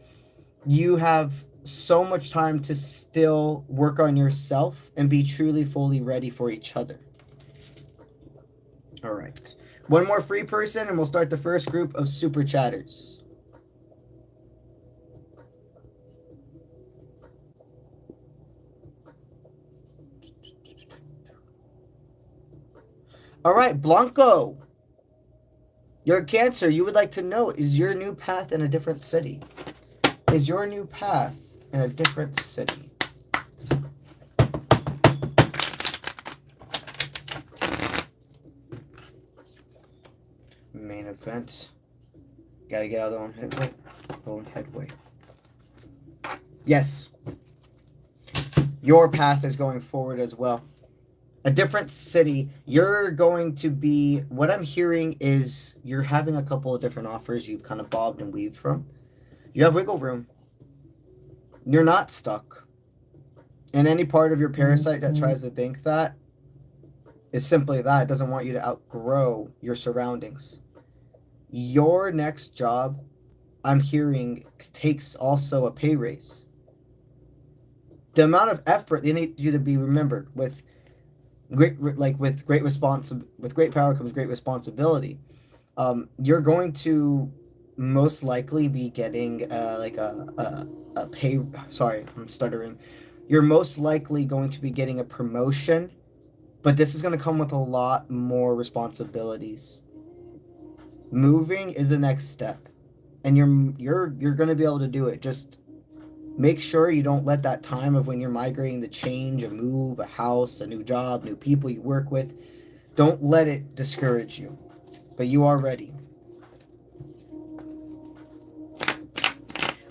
You have so much time to still work on yourself and be truly fully ready for each other. All right. 1 more free person and we'll start the first group of super chatters. All right, Blanco. You're a Cancer. You would like to know, is your new path in a different city? Is your new path in a different city? Main event. Gotta get out of their own headway. Yes. Your path is going forward as well. A different city. You're going to be, what I'm hearing is you're having a couple of different offers you've kind of bobbed and weaved from. You have wiggle room. You're not stuck. And any part of your parasite that tries to think that is simply that. It doesn't want you to outgrow your surroundings. Your next job, I'm hearing, takes also a pay raise. The amount of effort they need you to be remembered with great power comes great responsibility. You're going to most likely be getting a pay. Sorry, I'm stuttering. You're most likely going to be getting a promotion, but this is going to come with a lot more responsibilities. Moving is the next step, and you're going to be able to do it. Just make sure you don't let that time of when you're migrating, the change, a move, a house, a new job, new people you work with, don't let it discourage you. But you are ready.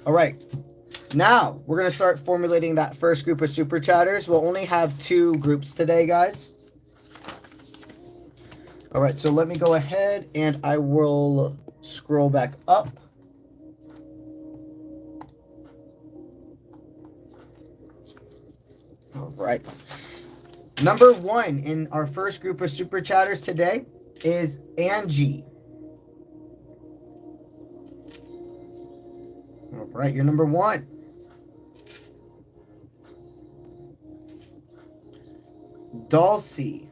All right. Now, we're going to start formulating that first group of super chatters. We'll only have 2 groups today, guys. All right, so let me go ahead and I will scroll back up. All right. Number 1 in our first group of super chatters today is Angie. All right, you're number 1. Dulcie.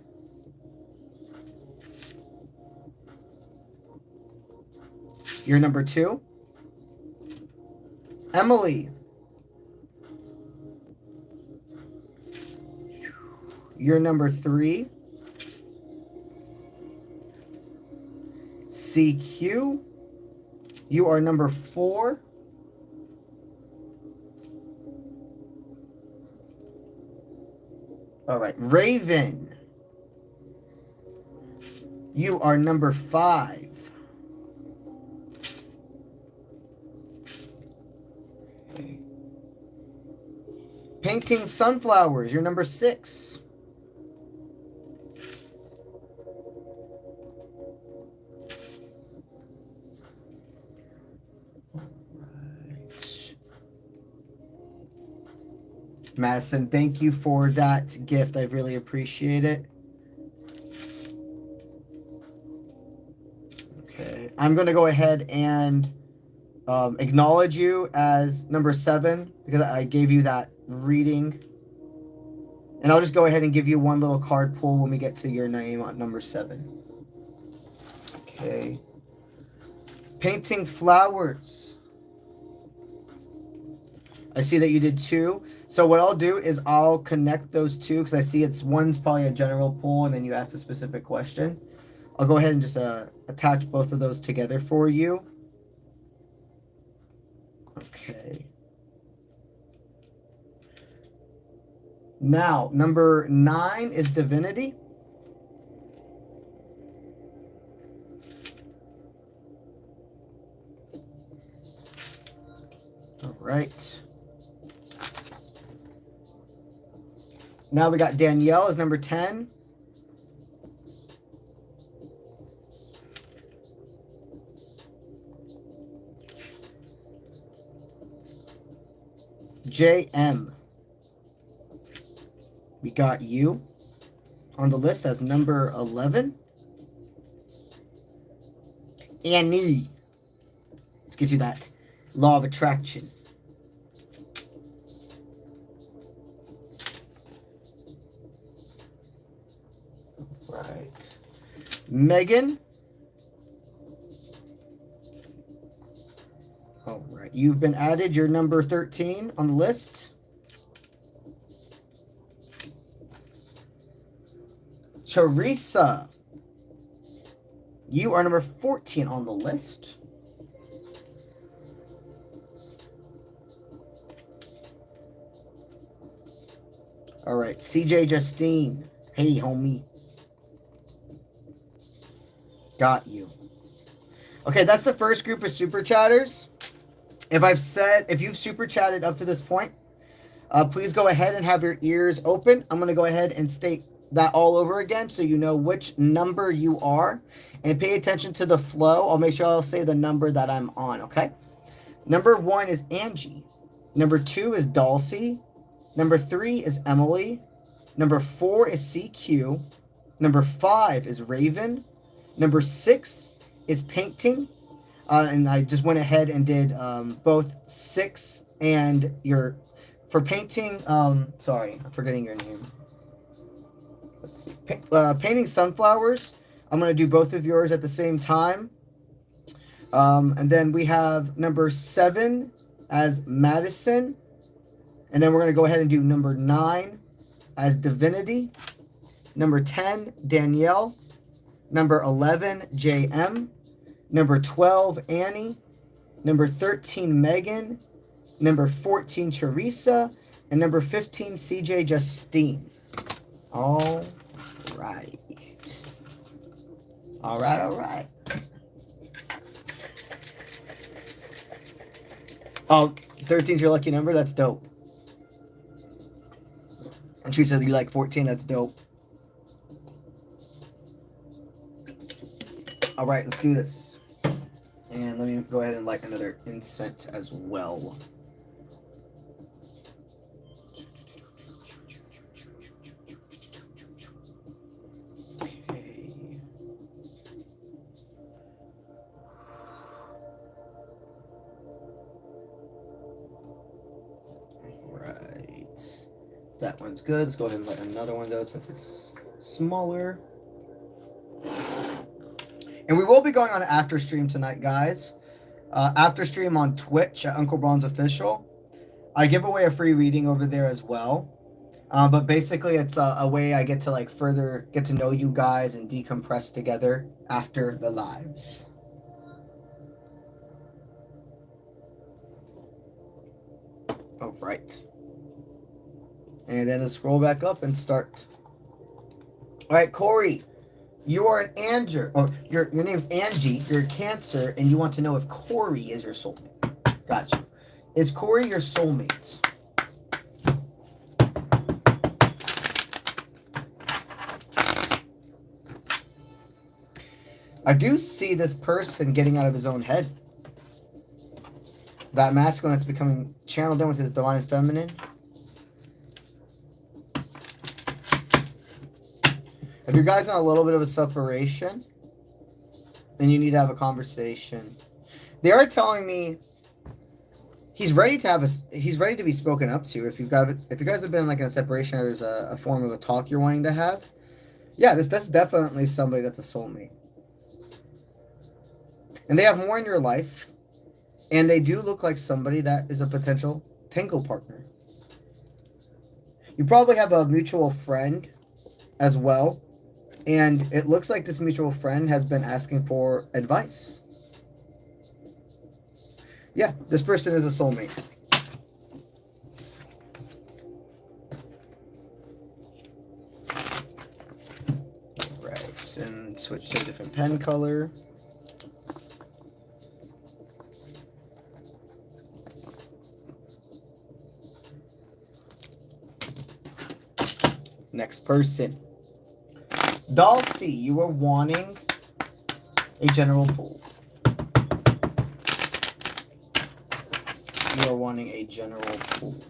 You're number 2. Emily. you're number 3. CQ, you are number 4. All right, Raven, you are number 5. Okay. Painting Sunflowers, you're number 6. Madison, thank you for that gift. I really appreciate it. Okay, I'm going to go ahead and acknowledge you as number 7 because I gave you that reading. And I'll just go ahead and give you one little card pull when we get to your name on number 7. Okay. Painting Flowers. I see that you did 2. So what I'll do is I'll connect those 2 because I see one's probably a general pull and then you asked a specific question. I'll go ahead and just attach both of those together for you. Okay. Now, number 9 is Divinity. All right. Now we got Danielle as number 10. JM. We got you on the list as number 11. Annie. Let's get you that law of attraction. Right. Megan. All right. You've been added. You're number 13 on the list. Teresa. You are number 14 on the list. All right. CJ Justine. Hey, homie. Got you. Okay, that's the first group of super chatters. If you've super chatted up to this point, please go ahead and have your ears open. I'm going to go ahead and state that all over again so you know which number you are. And pay attention to the flow. I'll make sure I'll say the number that I'm on, okay? Number 1 is Angie. Number 2 is Dulcie. Number 3 is Emily. Number 4 is CQ. Number 5 is Raven. Number 6 is Painting. And I just went ahead and did both 6 and for Painting, sorry, I'm forgetting your name. Let's see. Painting Sunflowers. I'm going to do both of yours at the same time. And then we have number 7 as Madison. And then we're going to go ahead and do number 9 as Divinity. Number 10, Danielle. Number 11, JM. Number 12, Annie. Number 13, Megan. Number 14, Teresa. And number 15, CJ Justine. All right. All right, all right. Oh, 13's your lucky number? That's dope. And Teresa, you like 14? That's dope. All right, let's do this. And let me go ahead and light another incense as well. Okay. Right. That one's good. Let's go ahead and light another one though, since it's smaller. And we will be going on an after stream tonight, guys. After stream on Twitch at UncleBronze Official. I give away a free reading over there as well. But basically, it's a way I get to like further get to know you guys and decompress together after the lives. All right. And then scroll back up and start. All right, Corey, you are an Anger, or your name's Angie. You're a Cancer, and you want to know if Corey is your soulmate. Gotcha. Is Corey your soulmate? I do see this person getting out of his own head. That masculine that's becoming channeled in with his divine feminine. If you guys in a little bit of a separation, then you need to have a conversation. They are telling me he's ready to be spoken up to. If you guys have been like in a separation, or there's a form of a talk you're wanting to have, yeah, that's definitely somebody that's a soulmate. And they have more in your life, and they do look like somebody that is a potential tangle partner. You probably have a mutual friend as well, and it looks like this mutual friend has been asking for advice. Yeah, this person is a soulmate. Right, and switch to a different pen color. Next person. 𝗨𝗧𝗧, you are wanting a general pull. You are wanting a general pull.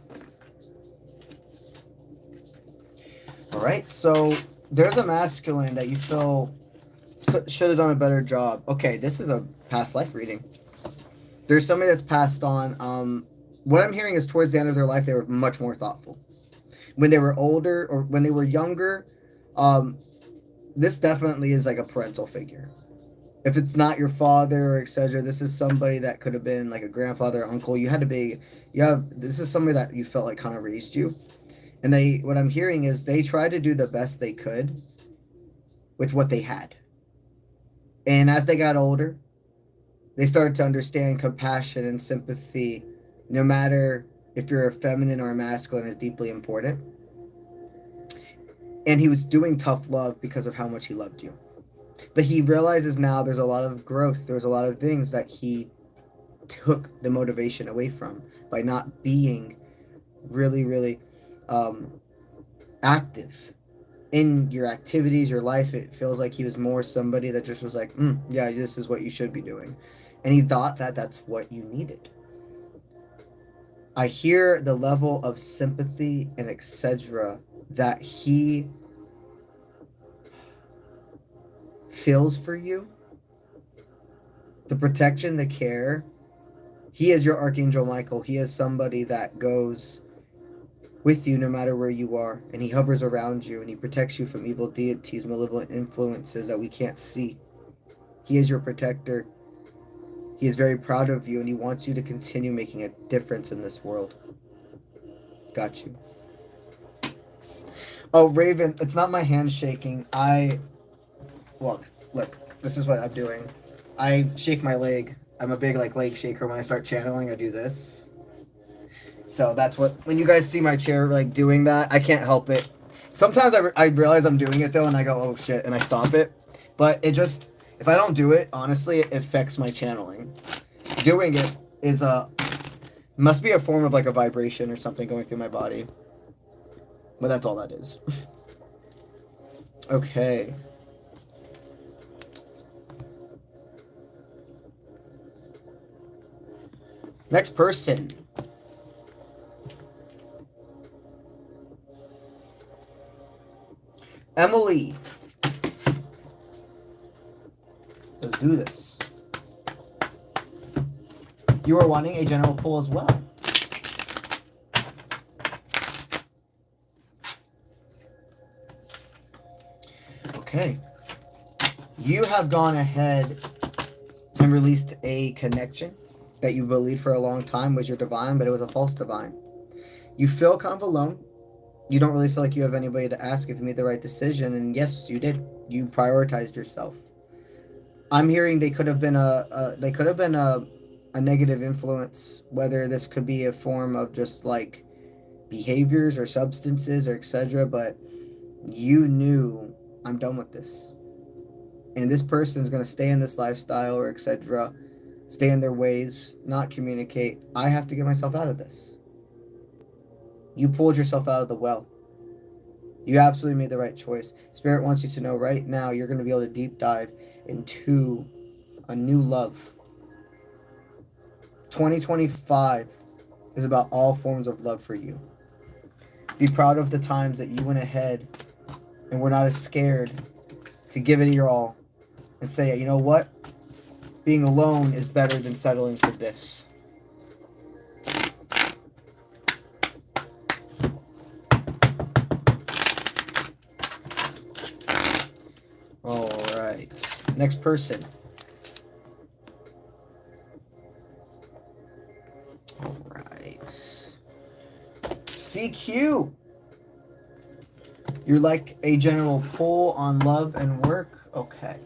Alright, so there's a masculine that you feel should have done a better job. Okay, this is a past life reading. There's somebody that's passed on. What I'm hearing is towards the end of their life, they were much more thoughtful. When they were older or when they were younger, this definitely is like a parental figure. If it's not your father or etc., this is somebody that could have been like a grandfather, uncle. This is somebody that you felt like kind of raised you. And what I'm hearing is they tried to do the best they could with what they had. And as they got older, they started to understand compassion and sympathy, no matter if you're a feminine or a masculine, is deeply important. And he was doing tough love because of how much he loved you. But he realizes now there's a lot of growth. There's a lot of things that he took the motivation away from by not being really, really active in your activities, your life. It feels like he was more somebody that just was like, yeah, this is what you should be doing. And he thought that that's what you needed. I hear the level of sympathy and etc. that he feels for you. The protection, the care. He is your Archangel Michael. He is somebody that goes with you no matter where you are. And he hovers around you and he protects you from evil deities, malevolent influences that we can't see. He is your protector. He is very proud of you and he wants you to continue making a difference in this world. Got you. Oh, Raven, it's not my hand shaking. Look, this is what I'm doing. I shake my leg. I'm a big leg shaker. When I start channeling, I do this. So that's when you guys see my chair doing that, I can't help it. Sometimes I realize I'm doing it though and I go, oh shit, and I stop it. But if I don't do it, honestly, it affects my channeling. Doing it must be a form of a vibration or something going through my body. But that's all that is. Okay. Next person. Emily. Let's do this. You are wanting a general pull as well. Okay. You have gone ahead and released a connection that you believed for a long time was your divine, but it was a false divine. You feel kind of alone. You don't really feel like you have anybody to ask if you made the right decision, and yes, you did. You prioritized yourself. I'm hearing they could have been a negative influence, whether this could be a form of just like behaviors or substances or etc. But you knew, I'm done with this, and this person's gonna stay in this lifestyle or etc. Stay in their ways, not communicate. I have to get myself out of this. You pulled yourself out of the well. You absolutely made the right choice. Spirit wants you to know right now you're going to be able to deep dive into a new love. 2025 is about all forms of love for you. Be proud of the times that you went ahead and were not as scared to give it your all and say, you know what? Being alone is better than settling for this. All right. Next person. All right. CQ. You're like a general pull on love and work. Okay.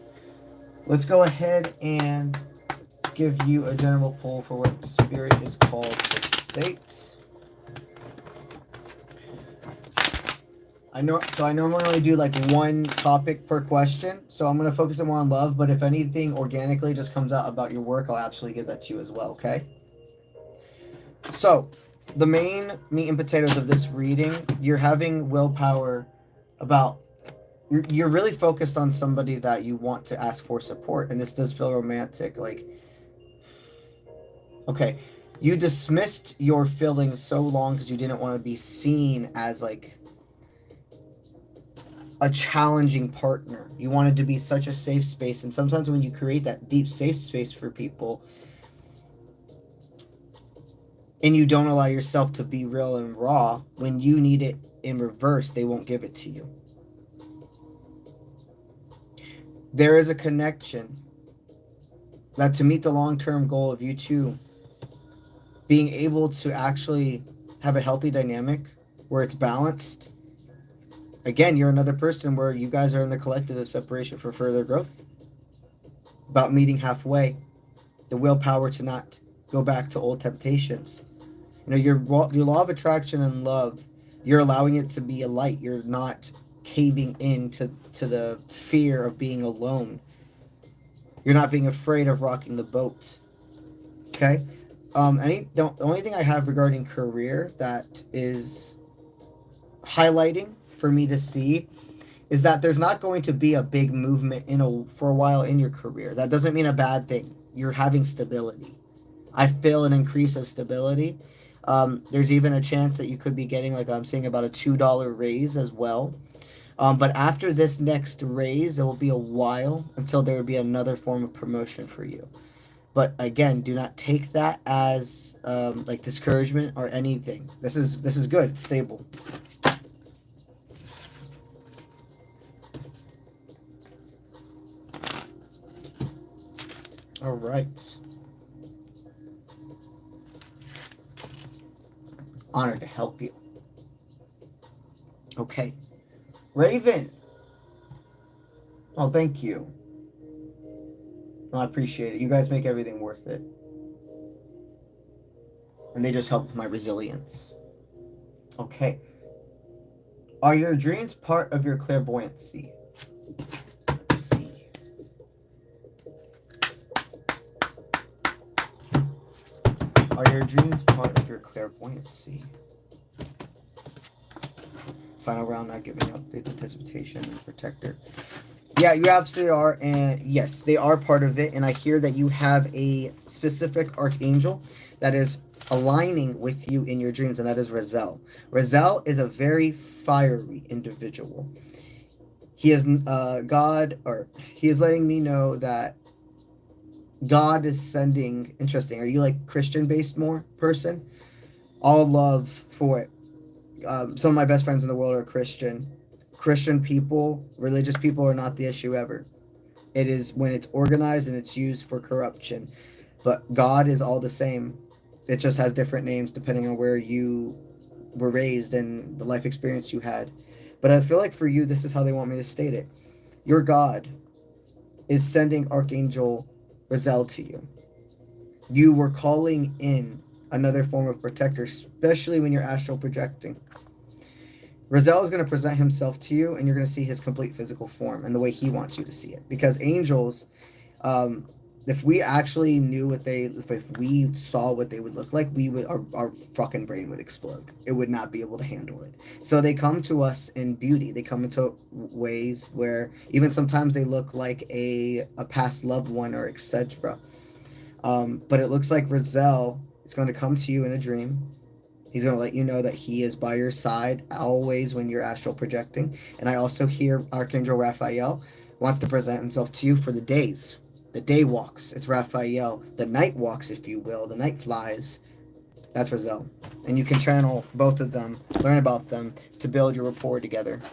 Let's go ahead and give you a general pull for what Spirit is called to state. I normally do like one topic per question, so I'm going to focus more on love, but if anything organically just comes out about your work, I'll absolutely give that to you as well, okay? So, the main meat and potatoes of this reading, you're having willpower about, you're really focused on somebody that you want to ask for support, and this does feel romantic, like, okay, you dismissed your feelings so long because you didn't want to be seen as like a challenging partner. You wanted to be such a safe space, and sometimes when you create that deep safe space for people and you don't allow yourself to be real and raw, when you need it in reverse, they won't give it to you. There is a connection that to meet the long-term goal of you two being able to actually have a healthy dynamic where it's balanced. Again, you're another person where you guys are in the collective of separation for further growth. About meeting halfway. The willpower to not go back to old temptations. You know, your law of attraction and love, you're allowing it to be a light. You're not caving in to the fear of being alone. You're not being afraid of rocking the boat. Okay? The only thing I have regarding career that is highlighting for me to see is that there's not going to be a big movement for a while in your career. That doesn't mean a bad thing. You're having stability. I feel an increase of stability. There's even a chance that you could be getting, like I'm saying, about a $2 raise as well. But after this next raise, it will be a while until there will be another form of promotion for you. But again, do not take that as like discouragement or anything. This is good. It's stable. All right. Honored to help you. Okay. Raven. Oh, thank you. Oh, I appreciate it. You guys make everything worth it. And they just help with my resilience. Okay. Are your dreams part of your clairvoyancy? Let's see. Are your dreams part of your clairvoyancy? Final round, not giving up the participation and protector. Yeah, you absolutely are, and yes, they are part of it, and I hear that you have a specific archangel that is aligning with you in your dreams, and that is 𝗟𝗓𝗪. 𝗟𝗓𝗪 is a very fiery individual. He is he is letting me know that God is sending, interesting, are you like Christian-based more person? All love for it. Some of my best friends in the world are Christian. Christian people, religious people are not the issue ever. It is when it's organized and it's used for corruption. But God is all the same. It just has different names depending on where you were raised and the life experience you had. But I feel like for you, this is how they want me to state it. Your God is sending Archangel Rizal to you. You were calling in another form of protector, especially when you're astral projecting. Rizal is going to present himself to you, and you're going to see his complete physical form and the way he wants you to see it. Because angels, if we actually knew what if we saw what they would look like, our fucking brain would explode. It would not be able to handle it. So they come to us in beauty. They come into ways where even sometimes they look like a past loved one or etc. But it looks like Rizal is going to come to you in a dream. He's going to let you know that he is by your side always when you're astral projecting. And I also hear Archangel Raphael wants to present himself to you for the days. The day walks. It's Raphael. The night walks, if you will. The night flies. That's Rizal. And you can channel both of them, learn about them, to build your rapport together.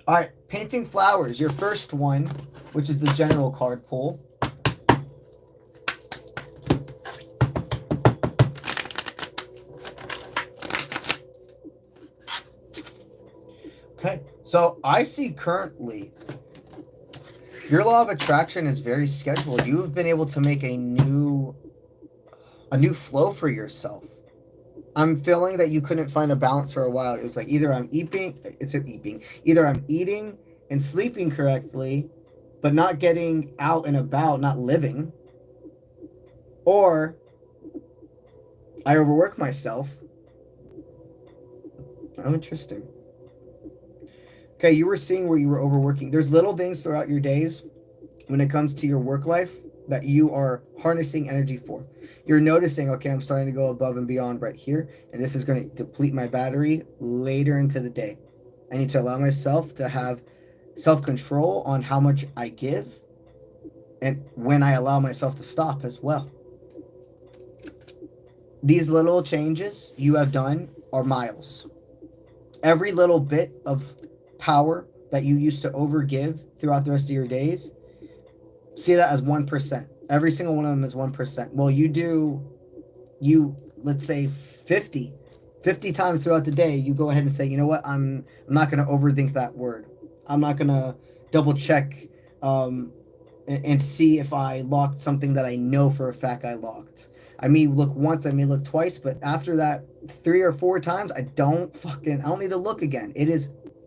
All right, painting flowers, your first one, which is the general card pull. Okay, so I see currently your law of attraction is very scheduled. You've been able to make a new flow for yourself. I'm feeling that you couldn't find a balance for a while. It was like either I'm eating and sleeping correctly, but not getting out and about, not living, or I overwork myself. Oh, interesting. Okay, you were seeing where you were overworking. There's little things throughout your days when it comes to your work life that you are harnessing energy for. You're noticing, okay, I'm starting to go above and beyond right here, and this is going to deplete my battery later into the day. I need to allow myself to have self-control on how much I give and when I allow myself to stop as well. These little changes you have done are miles. Every little bit of power that you used to overgive throughout the rest of your days, see that as 1%. Every single one of them is 1%. Well, let's say 50 times throughout the day, you go ahead and say, you know what, I'm not going to overthink that word. I'm not going to double check and see if I locked something that I know for a fact I locked. I may look once, I may look twice, but after that 3 or 4 times, I don't need to look again.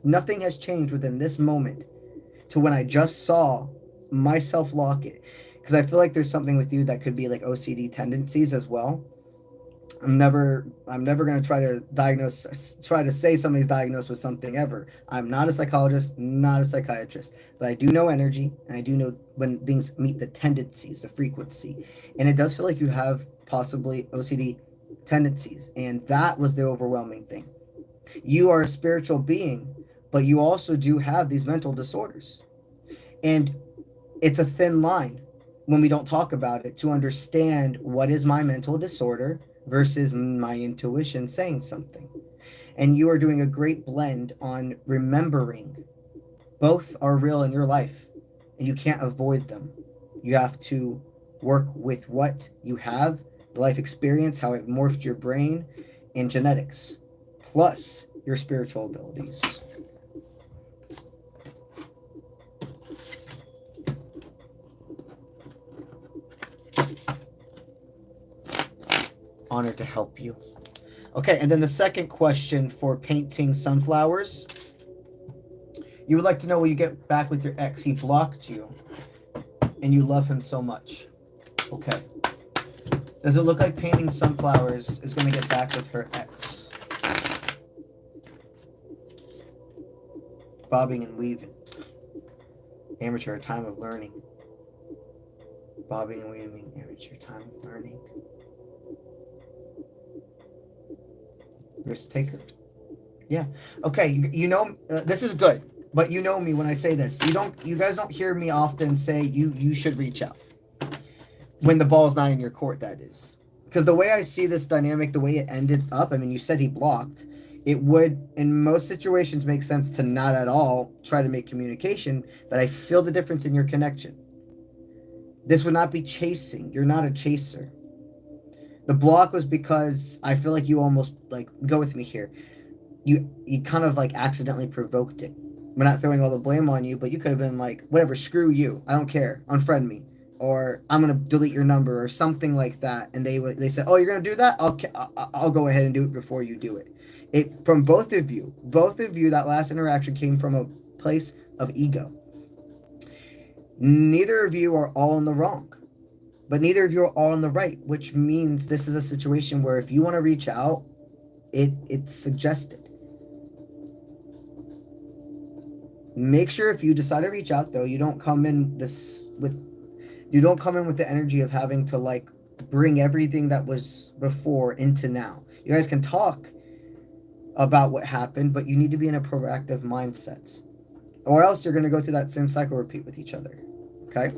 Nothing has changed within this moment to when I just saw myself lock it. Because I feel like there's something with you that could be like OCD tendencies as well. I'm never going to try to say somebody's diagnosed with something ever. I'm not a psychologist, not a psychiatrist, but I do know energy, and I do know when things meet the tendencies, the frequency. And it does feel like you have possibly OCD tendencies, and that was the overwhelming thing. You are a spiritual being, but you also do have these mental disorders. And it's a thin line when we don't talk about it to understand what is my mental disorder versus my intuition saying something. And you are doing a great blend on remembering both are real in your life, and you can't avoid them. You have to work with what you have, the life experience, how it morphed your brain, and genetics, plus your spiritual abilities. Honored to help you. Okay, and then the second question for painting sunflowers. You would like to know when you get back with your ex. He blocked you, and you love him so much. Okay. Does it look like painting sunflowers is going to get back with her ex? Bobbing and weaving. Amateur, time of learning. Bobbing and weaving, amateur, time of learning. Risk taker. Yeah. Okay. You know, this is good, but you know me when I say this. You guys don't hear me often say you should reach out when the ball's not in your court. That is, because the way I see this dynamic, the way it ended up, I mean, you said he blocked. It would, in most situations, make sense to not at all try to make communication, but I feel the difference in your connection. This would not be chasing. You're not a chaser. The block was because I feel like you almost, like, go with me here. You kind of, like, accidentally provoked it. We're not throwing all the blame on you, but you could have been like, whatever, screw you. I don't care. Unfriend me. Or I'm going to delete your number or something like that. And they said, oh, you're going to do that? I'll go ahead and do it before you do it. From both of you, that last interaction came from a place of ego. Neither of you are all in the wrong, but neither of you are all in the right, which means this is a situation where if you want to reach out, it's suggested. Make sure if you decide to reach out, though, you don't come in with the energy of having to, like, bring everything that was before into now. You guys can talk about what happened, but you need to be in a proactive mindset, or else you're going to go through that same cycle repeat with each other. Okay?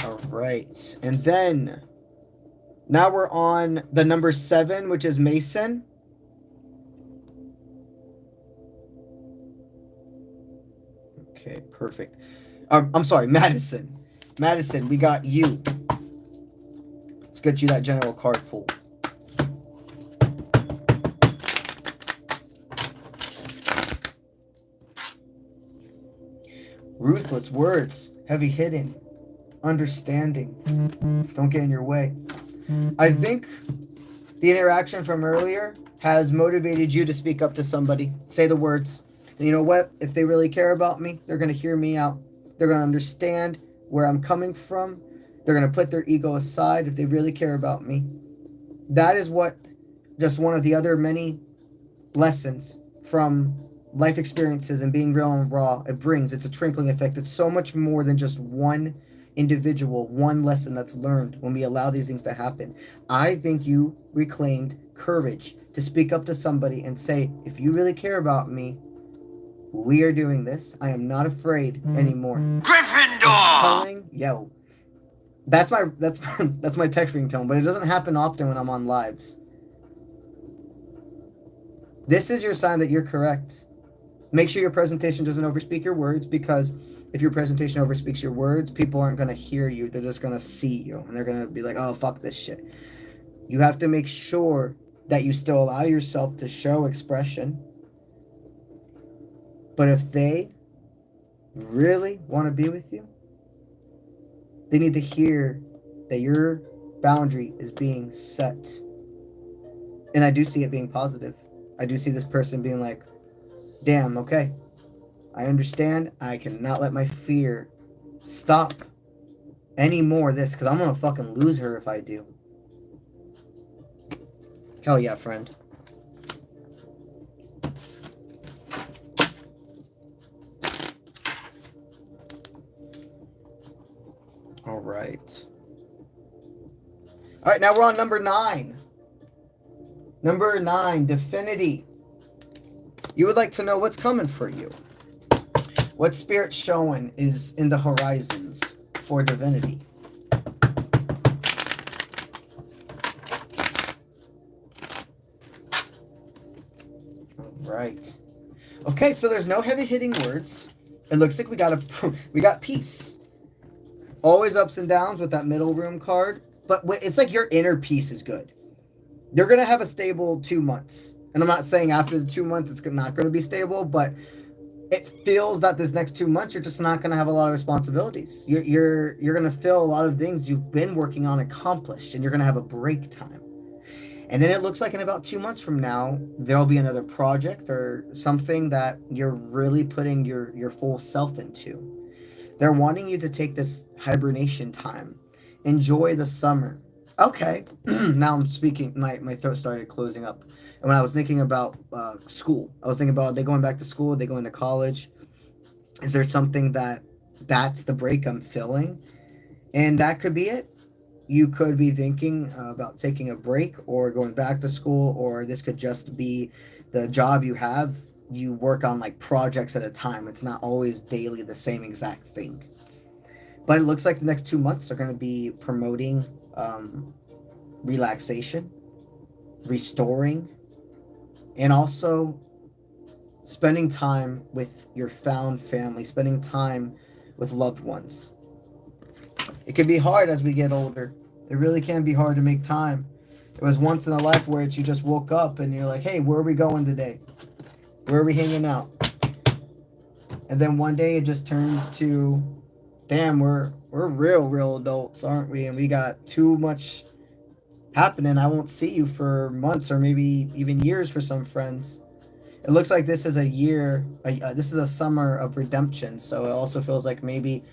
All right. And then now we're on the number 7, which is Mason. Okay, perfect. I'm sorry, Madison. Madison, we got you. Let's get you that general card pool. Ruthless words, heavy hitting, understanding. Don't get in your way. I think the interaction from earlier has motivated you to speak up to somebody. Say the words. And you know what? If they really care about me, they're going to hear me out. They're going to understand where I'm coming from. They're going to put their ego aside if they really care about me. That is what just one of the other many lessons from life experiences and being real and raw it brings. It's a trickling effect. It's so much more than just one individual, one lesson that's learned when we allow these things to happen. I think you reclaimed courage to speak up to somebody and say, if you really care about me, we are doing this. I am not afraid anymore. Gryffindor! Yo. That's my text ringtone, but it doesn't happen often when I'm on lives. This is your sign that you're correct. Make sure your presentation doesn't overspeak your words, because if your presentation overspeaks your words, people aren't going to hear you. They're just going to see you, and they're going to be like, oh, fuck this shit. You have to make sure that you still allow yourself to show expression. But if they really want to be with you, they need to hear that your boundary is being set. And I do see it being positive. I do see this person being like, damn, okay. I understand. I cannot let my fear stop any more of this, because I'm going to fucking lose her if I do. Hell yeah, friend. All right. All right, now we're on number 9. Number 9, Divinity. You would like to know what's coming for you. What Spirit's showing is in the horizons for Divinity. All right. Okay, so there's no heavy-hitting words. It looks like we got peace. Always ups and downs with that middle room card. But it's like your inner peace is good. You're going to have a stable 2 months. And I'm not saying after the 2 months it's not going to be stable, but it feels that this next 2 months you're just not going to have a lot of responsibilities. You're going to feel a lot of things you've been working on accomplished, and you're going to have a break time. And then it looks like in about 2 months from now, there'll be another project or something that you're really putting your full self into. They're wanting you to take this hibernation time. Enjoy the summer. Okay. Now I'm speaking. My throat started closing up. And when I was thinking about school, I was thinking about, are they going back to school? Are they going to college? Is there something that's the break I'm feeling? And that could be it. You could be thinking about taking a break or going back to school, or this could just be the job you have you work on like projects at a time. It's not always daily the same exact thing. But it looks like the next 2 months are going to be promoting relaxation, restoring, and also spending time with your found family, spending time with loved ones. It can be hard as we get older. It really can be hard to make time. It was once in a life where you just woke up and you're like, hey, where are we going today? Where are we hanging out? And then one day it just turns to, damn, we're real adults, aren't we? And we got too much happening. I won't see you for months or maybe even years for some friends. It looks like this is a year, this is a summer of redemption. So it also feels like maybe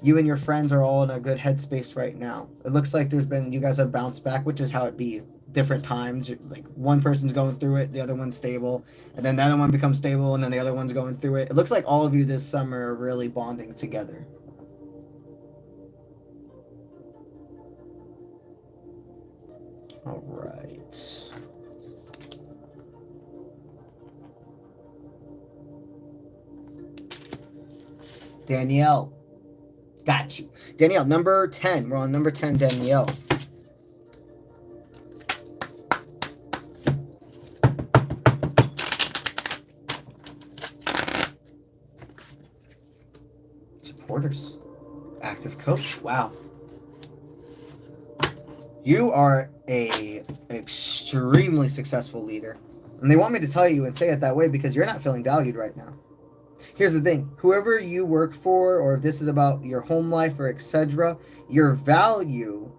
you and your friends are all in a good headspace right now. It looks like you guys have bounced back, which is how it be. Different times, like one person's going through it, the other one's stable, and then the other one becomes stable, and then the other one's going through it. It looks like all of you this summer are really bonding together. All right. Danielle. Got you. Danielle, number 10. We're on number 10, Danielle. Supporters. Active coach. Wow. You are a extremely successful leader. And they want me to tell you and say it that way because you're not feeling valued right now. Here's the thing. Whoever you work for, or if this is about your home life or etc., your value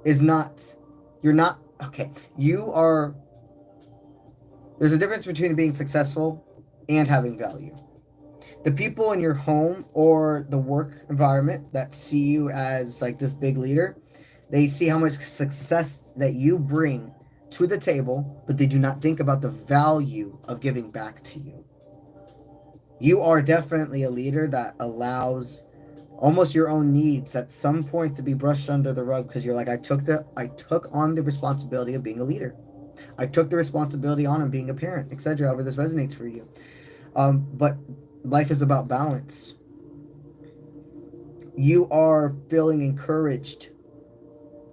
is not, you're not, okay, you are, there's a difference between being successful and having value. The people in your home or the work environment that see you as like this big leader, they see how much success that you bring to the table, but they do not think about the value of giving back to you. You are definitely a leader that allows almost your own needs at some point to be brushed under the rug because you're like, I took on the responsibility of being a leader. I took the responsibility on of being a parent, etc. However this resonates for you. But life is about balance. You are feeling encouraged.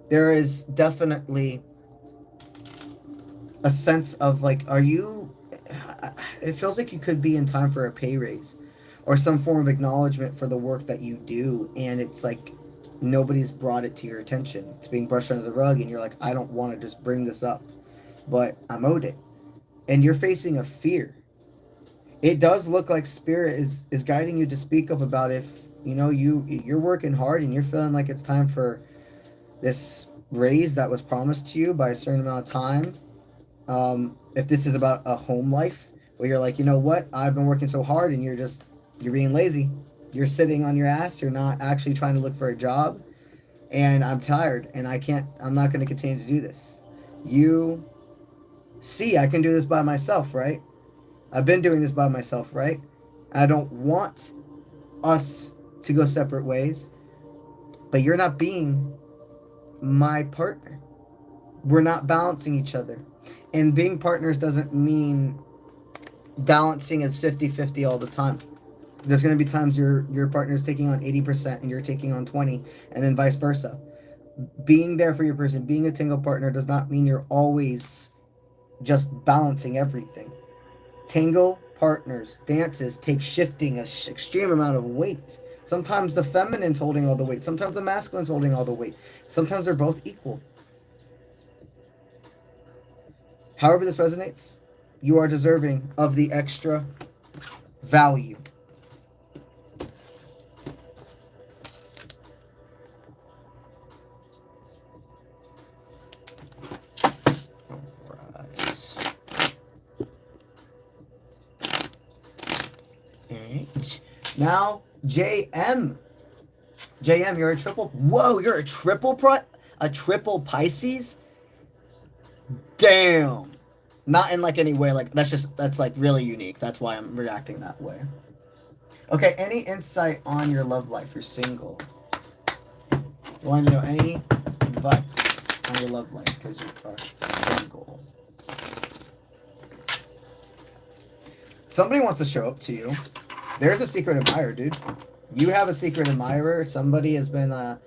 There is definitely a sense of like, it feels like you could be in time for a pay raise or some form of acknowledgement for the work that you do. And it's like, nobody's brought it to your attention. It's being brushed under the rug and you're like, I don't want to just bring this up, but I'm owed it. And you're facing a fear. It does look like spirit is guiding you to speak up about if, you're working hard and you're feeling like it's time for this raise that was promised to you by a certain amount of time. If this is about a home life where you're like, you know what, I've been working so hard and you're being lazy. You're sitting on your ass. You're not actually trying to look for a job. And I'm tired and I'm not going to continue to do this. You see, I can do this by myself, right? I've been doing this by myself, right? I don't want us to go separate ways, but you're not being my partner. We're not balancing each other. And being partners doesn't mean balancing as 50-50 all the time. There's going to be times your partner's taking on 80% and you're taking on 20, and then vice versa. Being there for your person, being a tango partner does not mean you're always just balancing everything. Tango partners, dances take shifting an extreme amount of weight. Sometimes the feminine's holding all the weight. Sometimes the masculine's holding all the weight. Sometimes they're both equal. However this resonates, you are deserving of the extra value. Now, JM, you're a triple. Whoa, you're a triple Pisces? Damn. Not in like any way. Like that's like really unique. That's why I'm reacting that way. Okay, any insight on your love life? You're single. You want to know any advice on your love life because you are single? Somebody wants to show up to you. There's a secret admirer, dude. You have a secret admirer. Somebody has been are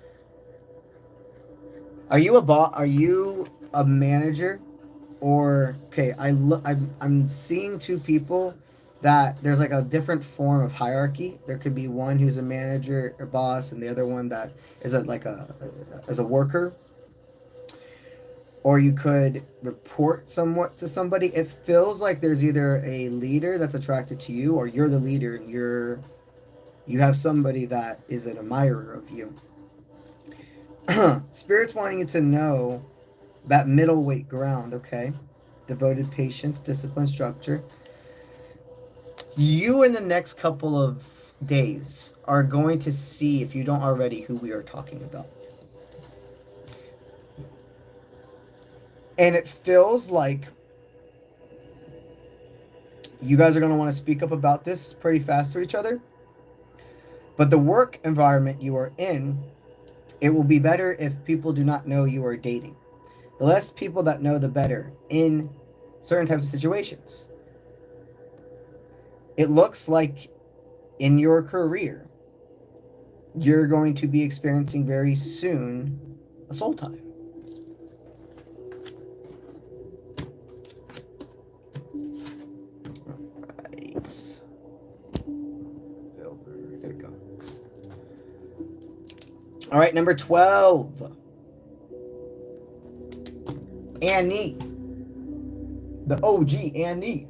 you a boss? Are you a manager? Or okay, I'm seeing two people that there's like a different form of hierarchy. There could be one who's a manager or boss, and the other one that is as a worker. Or you could report somewhat to somebody. It feels like there's either a leader that's attracted to you, or you're the leader and you have somebody that is an admirer of you. Spirit's wanting you to know that middleweight ground, okay? Devoted patience, discipline, structure. You in the next couple of days are going to see, if you don't already, who we are talking about. And it feels like you guys are going to want to speak up about this pretty fast to each other. But the work environment you are in, it will be better if people do not know you are dating. The less people that know, the better in certain types of situations. It looks like in your career, you're going to be experiencing very soon a soul tie. There we go. All right, number 12. Annie. The OG Annie.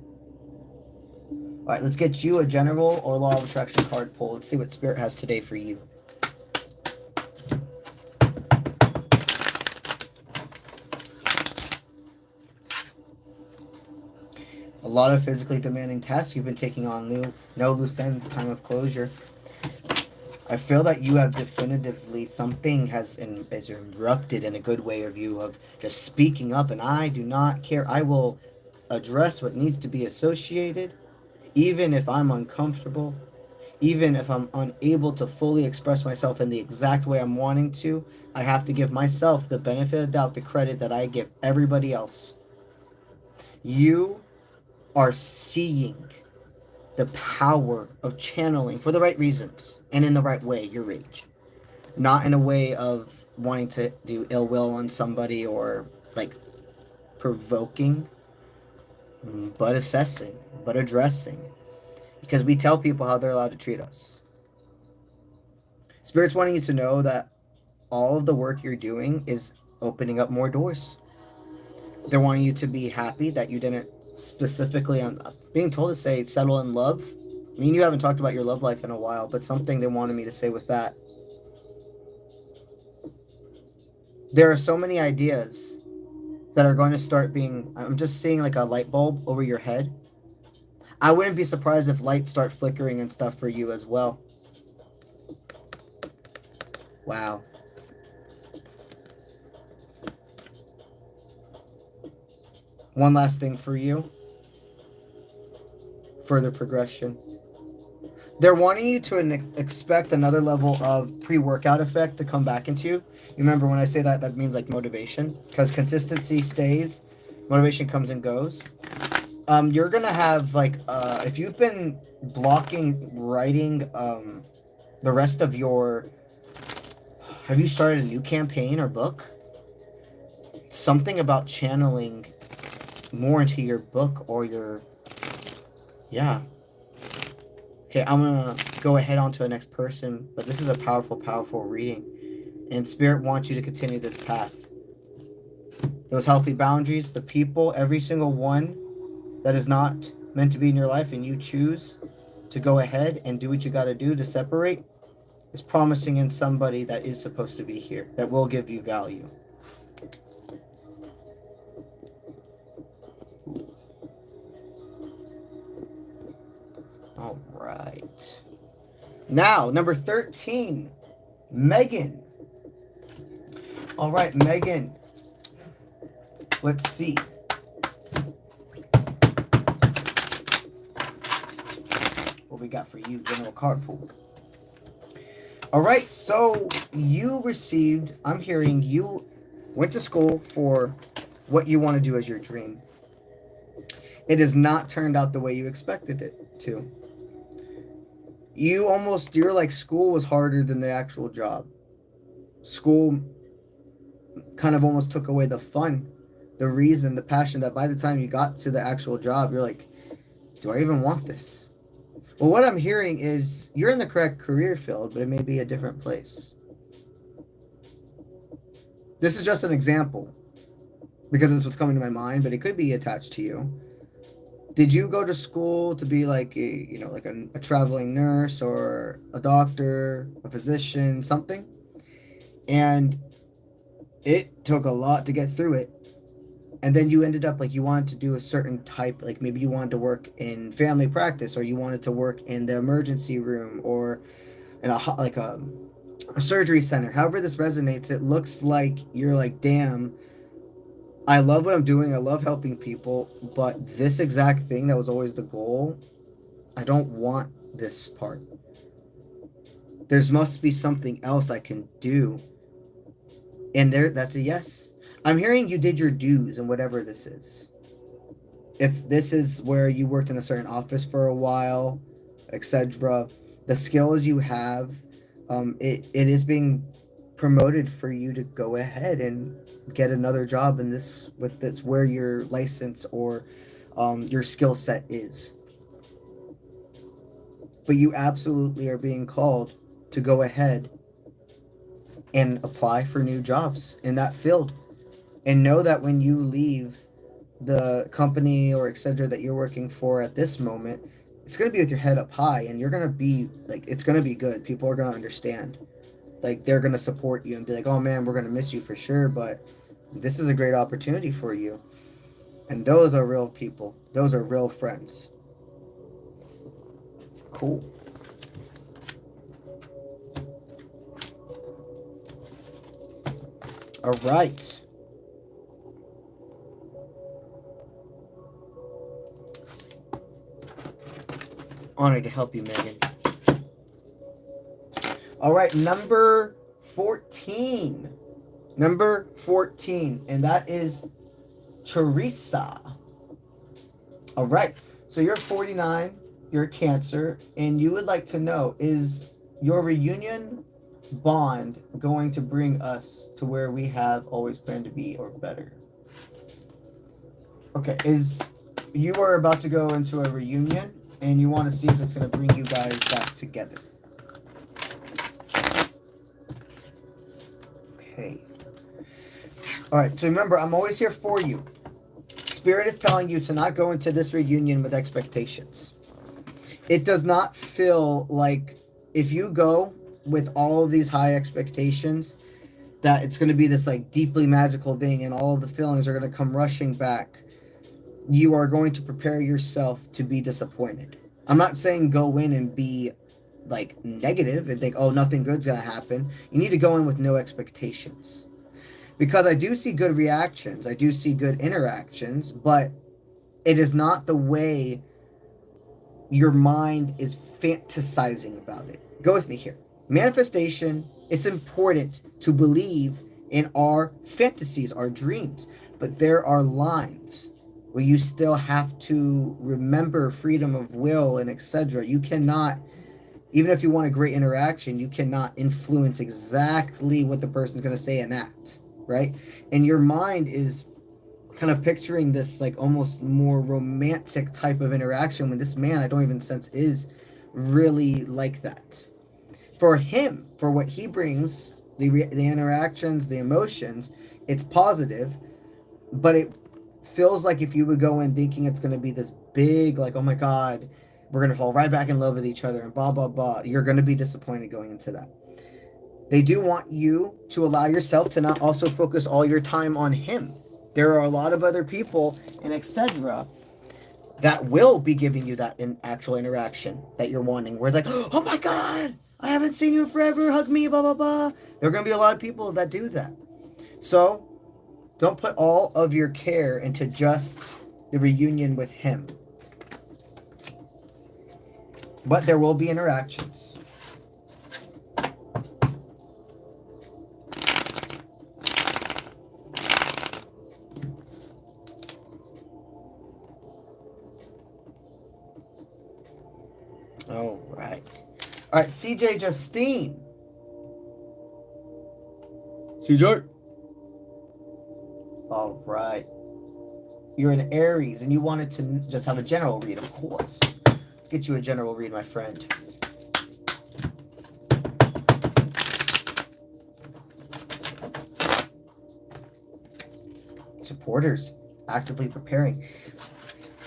All right, let's get you a general or law of attraction card pull. Let's see what Spirit has today for you. A lot of physically demanding tasks you've been taking on, no loose ends, time of closure. I feel that you have definitively, something has erupted in a good way of you, of just speaking up, and I do not care. I will address what needs to be associated, even if I'm uncomfortable, even if I'm unable to fully express myself in the exact way I'm wanting to. I have to give myself the benefit of the doubt, the credit that I give everybody else. You are seeing the power of channeling for the right reasons and in the right way, your age. Not in a way of wanting to do ill will on somebody or like provoking, but assessing, but addressing. Because we tell people how they're allowed to treat us. Spirit's wanting you to know that all of the work you're doing is opening up more doors. They're wanting you to be happy that you didn't specifically, on being told to say settle in love. I mean, you haven't talked about your love life in a while, but something they wanted me to say with that. There are so many ideas that are going to start being, I'm just seeing like a light bulb over your head. I wouldn't be surprised if lights start flickering and stuff for you as well. Wow. One last thing for you. Further progression. They're wanting you to expect another level of pre-workout effect to come back into you. You remember when I say that, that means like motivation. Because consistency stays. Motivation comes and goes. You're going to have like, if you've been blocking writing the rest of your... Have you started a new campaign or book? Something about channeling more into your book or your... Yeah. Okay, I'm going to go ahead on to the next person, but this is a powerful, powerful reading. And Spirit wants you to continue this path. Those healthy boundaries, the people, every single one that is not meant to be in your life, and you choose to go ahead and do what you got to do to separate, is promising in somebody that is supposed to be here, that will give you value. All right. Now, number 13, Megan. All right, Megan. Let's see. What we got for you, general card pool. All right, so you received, I'm hearing you went to school for what you want to do as your dream. It has not turned out the way you expected it to. You're like, school was harder than the actual job. School kind of almost took away the fun, the reason, the passion, that by the time you got to the actual job, you're like, do I even want this? Well, what I'm hearing is you're in the correct career field, but it may be a different place. This is just an example because it's what's coming to my mind, but it could be attached to you. Did you go to school to be like a traveling nurse or a doctor, a physician, something? And it took a lot to get through it. And then you ended up like, you wanted to do a certain type, like maybe you wanted to work in family practice, or you wanted to work in the emergency room, or in a surgery center. However this resonates, it looks like you're like, damn, I love what I'm doing. I love helping people, but this exact thing that was always the goal, I don't want this part. There must be something else I can do. And that's a yes. I'm hearing you did your dues and whatever this is. If this is where you worked in a certain office for a while, etc., the skills you have, it is being promoted for you to go ahead and get another job in this, with this, where your license or your skill set is. But you absolutely are being called to go ahead and apply for new jobs in that field. And know that when you leave the company or etc. that you're working for at this moment, it's going to be with your head up high, and you're going to be like, it's going to be good. People are going to understand. Like, they're going to support you and be like, oh man, we're going to miss you for sure, but this is a great opportunity for you. And those are real people. Those are real friends. Cool. All right. Honored to help you, Megan. All right, number 14. Number 14, and that is Teresa. All right, so you're 49, you're a Cancer, and you would like to know, is your reunion bond going to bring us to where we have always planned to be, or better? Okay, you are about to go into a reunion, and you want to see if it's going to bring you guys back together. Okay. All right, so remember, I'm always here for you. Spirit is telling you to not go into this reunion with expectations. It does not feel like, if you go with all of these high expectations, that it's going to be this like deeply magical thing and all of the feelings are going to come rushing back. You are going to prepare yourself to be disappointed. I'm not saying go in and be like negative and think, oh, nothing good's going to happen. You need to go in with no expectations. Because I do see good reactions. I do see good interactions, but it is not the way your mind is fantasizing about it. Go with me here. Manifestation, it's important to believe in our fantasies, our dreams, but there are lines where you still have to remember freedom of will and etc. You cannot, even if you want a great interaction, you cannot influence exactly what the person's going to say and act, right? And your mind is kind of picturing this like almost more romantic type of interaction, when this man, I don't even sense, is really like that. For him, for what he brings, the interactions, the emotions, it's positive, but it feels like if you would go in thinking it's going to be this big, like, oh my God, we're going to fall right back in love with each other and blah, blah, blah, you're going to be disappointed going into that. They do want you to allow yourself to not also focus all your time on him. There are a lot of other people and etc. that will be giving you that actual interaction that you're wanting, where it's like, oh my God, I haven't seen you forever, hug me, blah, blah, blah. There are going to be a lot of people that do that. So don't put all of your care into just the reunion with him. But there will be interactions. All right. All right, CJ Justine. CJ. All right. You're an Aries, and you wanted to just have a general read, of course. Let's get you a general read, my friend. Supporters, actively preparing.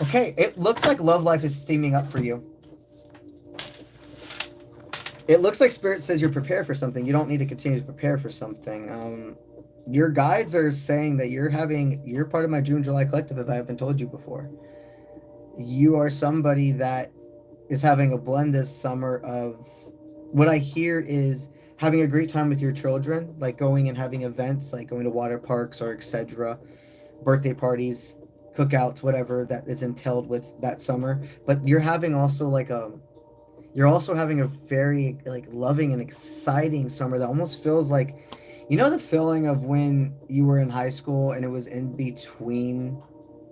Okay, it looks like love life is steaming up for you. It looks like Spirit says you're prepared for something. You don't need to continue to prepare for something. Your guides are saying that you're part of my June, July collective, if I haven't told you before. You are somebody that is having a blend this summer of, what I hear is having a great time with your children, like going and having events, like going to water parks or etc., birthday parties, cookouts, whatever that is entailed with that summer. But you're having also you're also having a very like loving and exciting summer that almost feels like, you know, the feeling of when you were in high school and it was in between,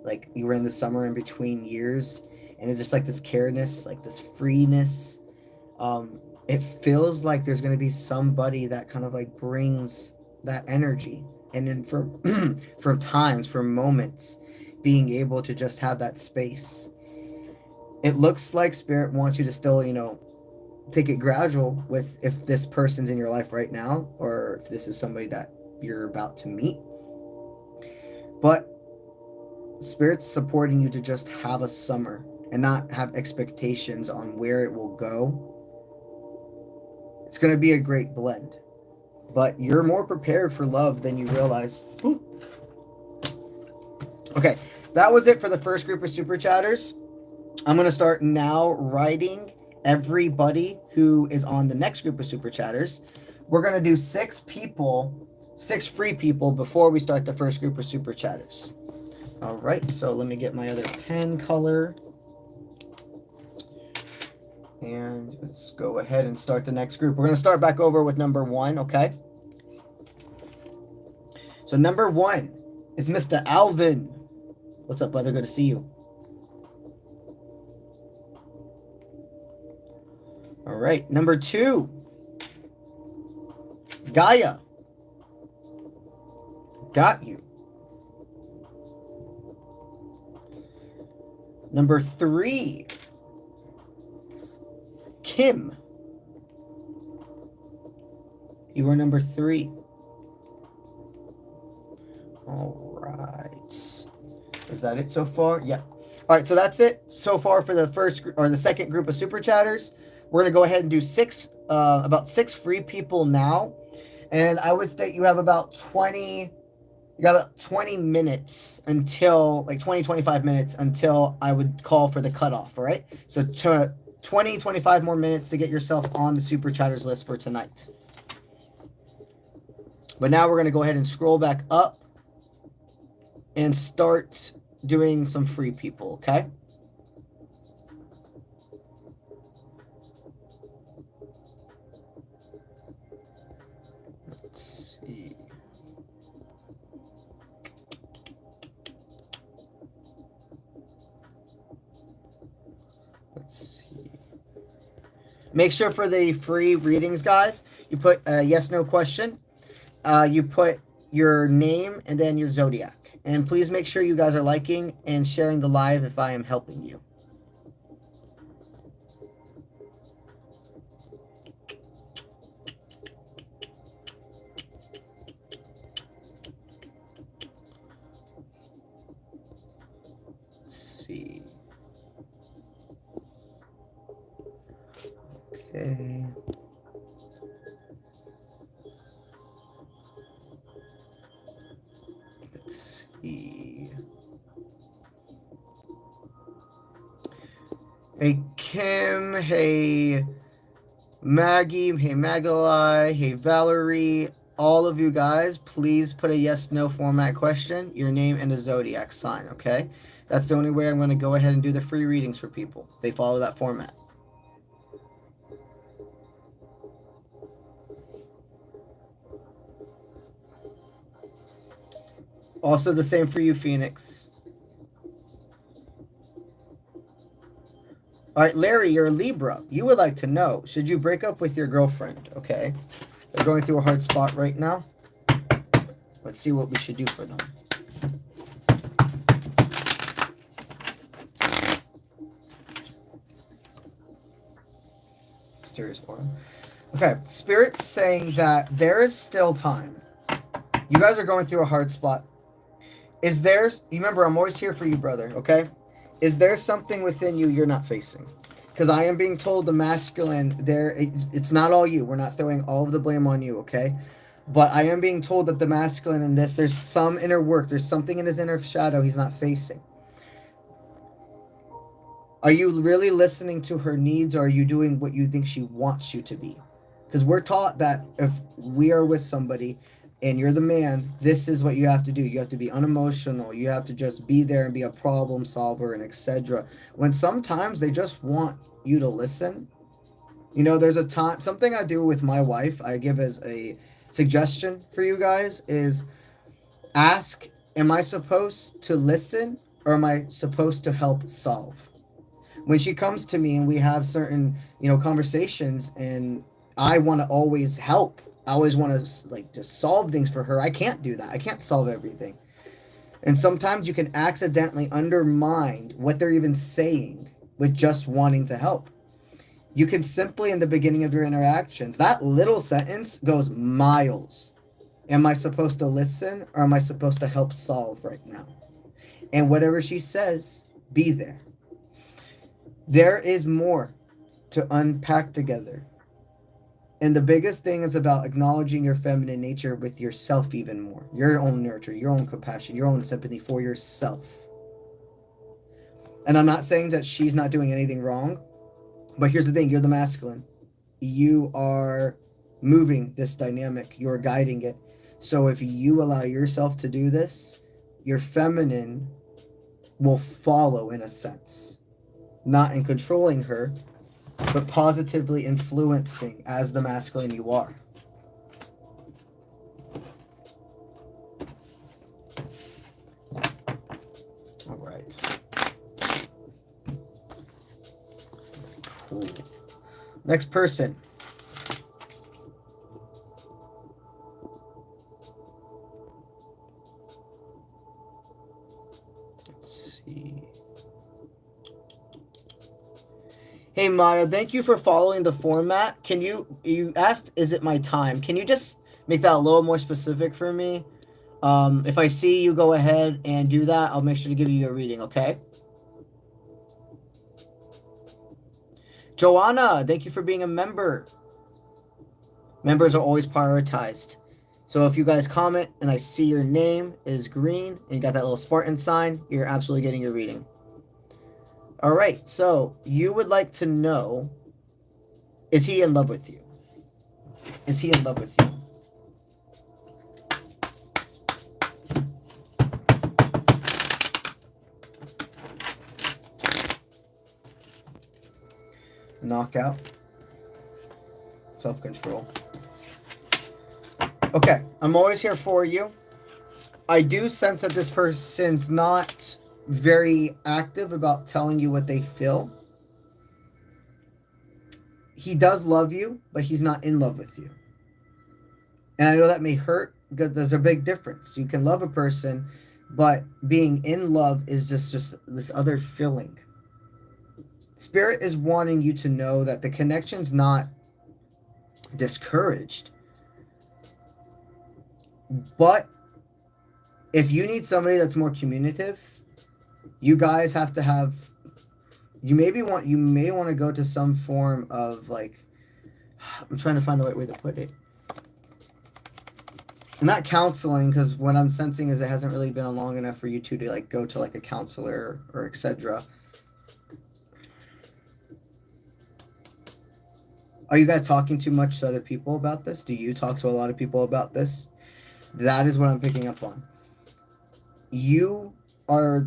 like you were in the summer in between years, and it's just like this careness, like this freeness. It feels like there's going to be somebody that kind of like brings that energy, and then for for times, for moments, being able to just have that space. It looks like Spirit wants you to still, you know, take it gradual with if this person's in your life right now, or if this is somebody that you're about to meet. But Spirit's supporting you to just have a summer and not have expectations on where it will go. It's going to be a great blend, but you're more prepared for love than you realize. Ooh. Okay, that was it for the first group of super chatters. I'm going to start now writing everybody who is on the next group of super chatters. We're going to do 6 people, 6 free people before we start the first group of super chatters. All right, so let me get my other pen color. And let's go ahead and start the next group. We're going to start back over with number 1, okay? So number 1 is Mr. Alvin. What's up, brother? Good to see you. All right, number 2, Gaia. Got you. Number 3, Kim. You are number 3. All right. Is that it so far? Yeah. All right, so that's it so far for the first or the second group of super chatters. We're going to go ahead and do about 6 free people now. And I would state you have about 20 minutes until, like 25 minutes until I would call for the cutoff, all right? So 25 more minutes to get yourself on the super chatters list for tonight. But now we're going to go ahead and scroll back up and start doing some free people, okay? Let's see. Make sure for the free readings, guys, you put a yes/no question. You put your name and then your zodiac. And please make sure you guys are liking and sharing the live if I am helping you. Let's see. Okay. Let's see. Hey, Kim. Hey, Maggie. Hey, Magalai. Hey, Valerie. All of you guys, please put a yes/no format question, your name, and a zodiac sign, okay? That's the only way I'm going to go ahead and do the free readings for people. They follow that format. Also the same for you, Phoenix. All right, Larry, you're a Libra. You would like to know, should you break up with your girlfriend? Okay. They're going through a hard spot right now. Let's see what we should do for them. Mysterious aura. Okay, Spirit's saying that there is still time. You guys are going through a hard spot. Is there, you remember, I'm always here for you, brother, okay? Is there something within you you're not facing? Because I am being told the masculine, it's not all you. We're not throwing all of the blame on you, okay? But I am being told that the masculine in this, there's some inner work. There's something in his inner shadow he's not facing. Are you really listening to her needs, or are you doing what you think she wants you to be? Because we're taught that if we are with somebody and you're the man, this is what you have to do. You have to be unemotional. You have to just be there and be a problem solver and etc. When sometimes they just want you to listen. You know, there's a time, something I do with my wife, I give as a suggestion for you guys is ask, am I supposed to listen or am I supposed to help solve? When she comes to me and we have certain, conversations and I want to always help, I always want to just solve things for her. I can't do that. I can't solve everything. And sometimes you can accidentally undermine what they're even saying with just wanting to help. You can simply, in the beginning of your interactions, that little sentence goes miles. Am I supposed to listen or am I supposed to help solve right now? And whatever she says, be there. There is more to unpack together. And the biggest thing is about acknowledging your feminine nature with yourself even more. Your own nurture, your own compassion, your own sympathy for yourself. And I'm not saying that she's not doing anything wrong, but here's the thing, you're the masculine. You are moving this dynamic, you're guiding it. So if you allow yourself to do this, your feminine will follow in a sense. Not in controlling her, but positively influencing as the masculine you are. All right. Cool. Next person. Let's see. Hey Maya, thank you for following the format. Can you asked, is it my time? Can you just make that a little more specific for me? If I see you go ahead and do that, I'll make sure to give you your reading, okay? Joanna, thank you for being a member. Members are always prioritized. So if you guys comment and I see your name is green and you got that little Spartan sign, you're absolutely getting your reading. All right, so you would like to know, is he in love with you? Is he in love with you? Knockout. Self-control. Okay, I'm always here for you. I do sense that this person's not very active about telling you what they feel. He does love you, but he's not in love with you. And I know that may hurt because there's a big difference. You can love a person, but being in love is just this other feeling. Spirit is wanting you to know that the connection's not discouraged. But if you need somebody that's more communicative, you guys have to have, you may want to go to some form of I'm trying to find the right way to put it. Not counseling, because what I'm sensing is it hasn't really been long enough for you two to go to a counselor or etc. Are you guys talking too much to other people about this? Do you talk to a lot of people about this? That is what I'm picking up on. You are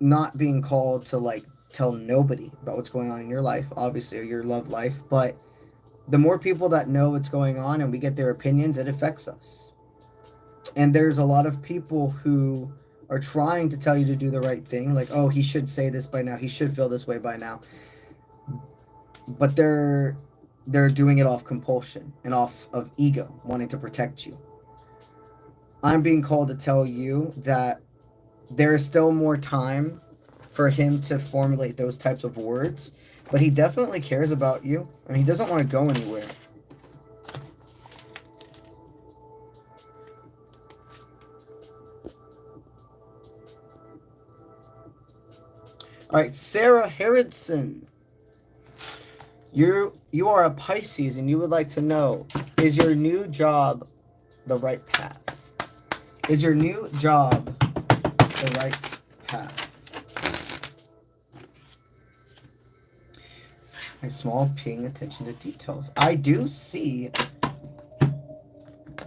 not being called to tell nobody about what's going on in your life, obviously, or your love life, but the more people that know what's going on and we get their opinions, it affects us. And there's a lot of people who are trying to tell you to do the right thing, oh, he should say this by now, he should feel this way by now. but they're doing it off compulsion and off of ego, wanting to protect you. I'm being called to tell you that there is still more time for him to formulate those types of words, but he definitely cares about you, and he doesn't want to go anywhere. All right, 𝗟𝗓𝗪𝗘𝗧. You are a Pisces, and you would like to know, is your new job the right path? Is your new job the right path? A small paying attention to details. I do see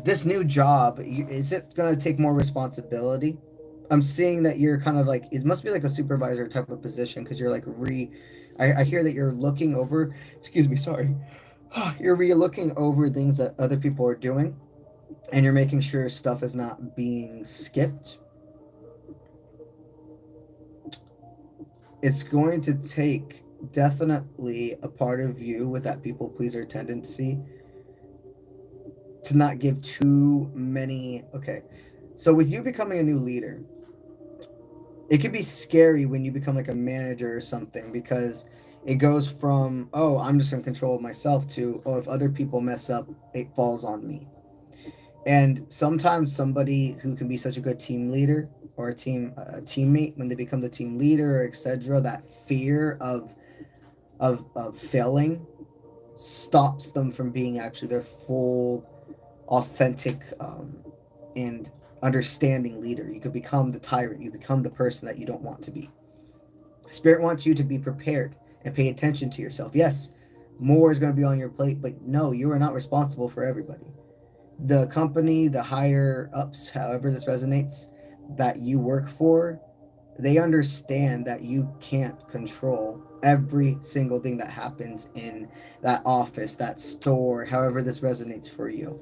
this new job. Is it going to take more responsibility? I'm seeing that you're kind of like, it must be like a supervisor type of position, because you're like I hear that you're looking over, excuse me, sorry. You're looking over things that other people are doing, and you're making sure stuff is not being skipped. It's going to take definitely a part of you with that people pleaser tendency to not give too many. Okay, so with you becoming a new leader, it can be scary when you become like a manager or something, because it goes from, oh, I'm just in control of myself, to, oh, if other people mess up, it falls on me. And sometimes somebody who can be such a good team leader or a teammate, when they become the team leader, etc., that fear of failing stops them from being actually their full, authentic, and understanding leader. You could become the tyrant. You become the person that you don't want to be. Spirit wants you to be prepared and pay attention to yourself. Yes, more is going to be on your plate, but no, you are not responsible for everybody. The company, the higher ups, however this resonates, that you work for, they understand that you can't control every single thing that happens in that office, that store, however this resonates for you.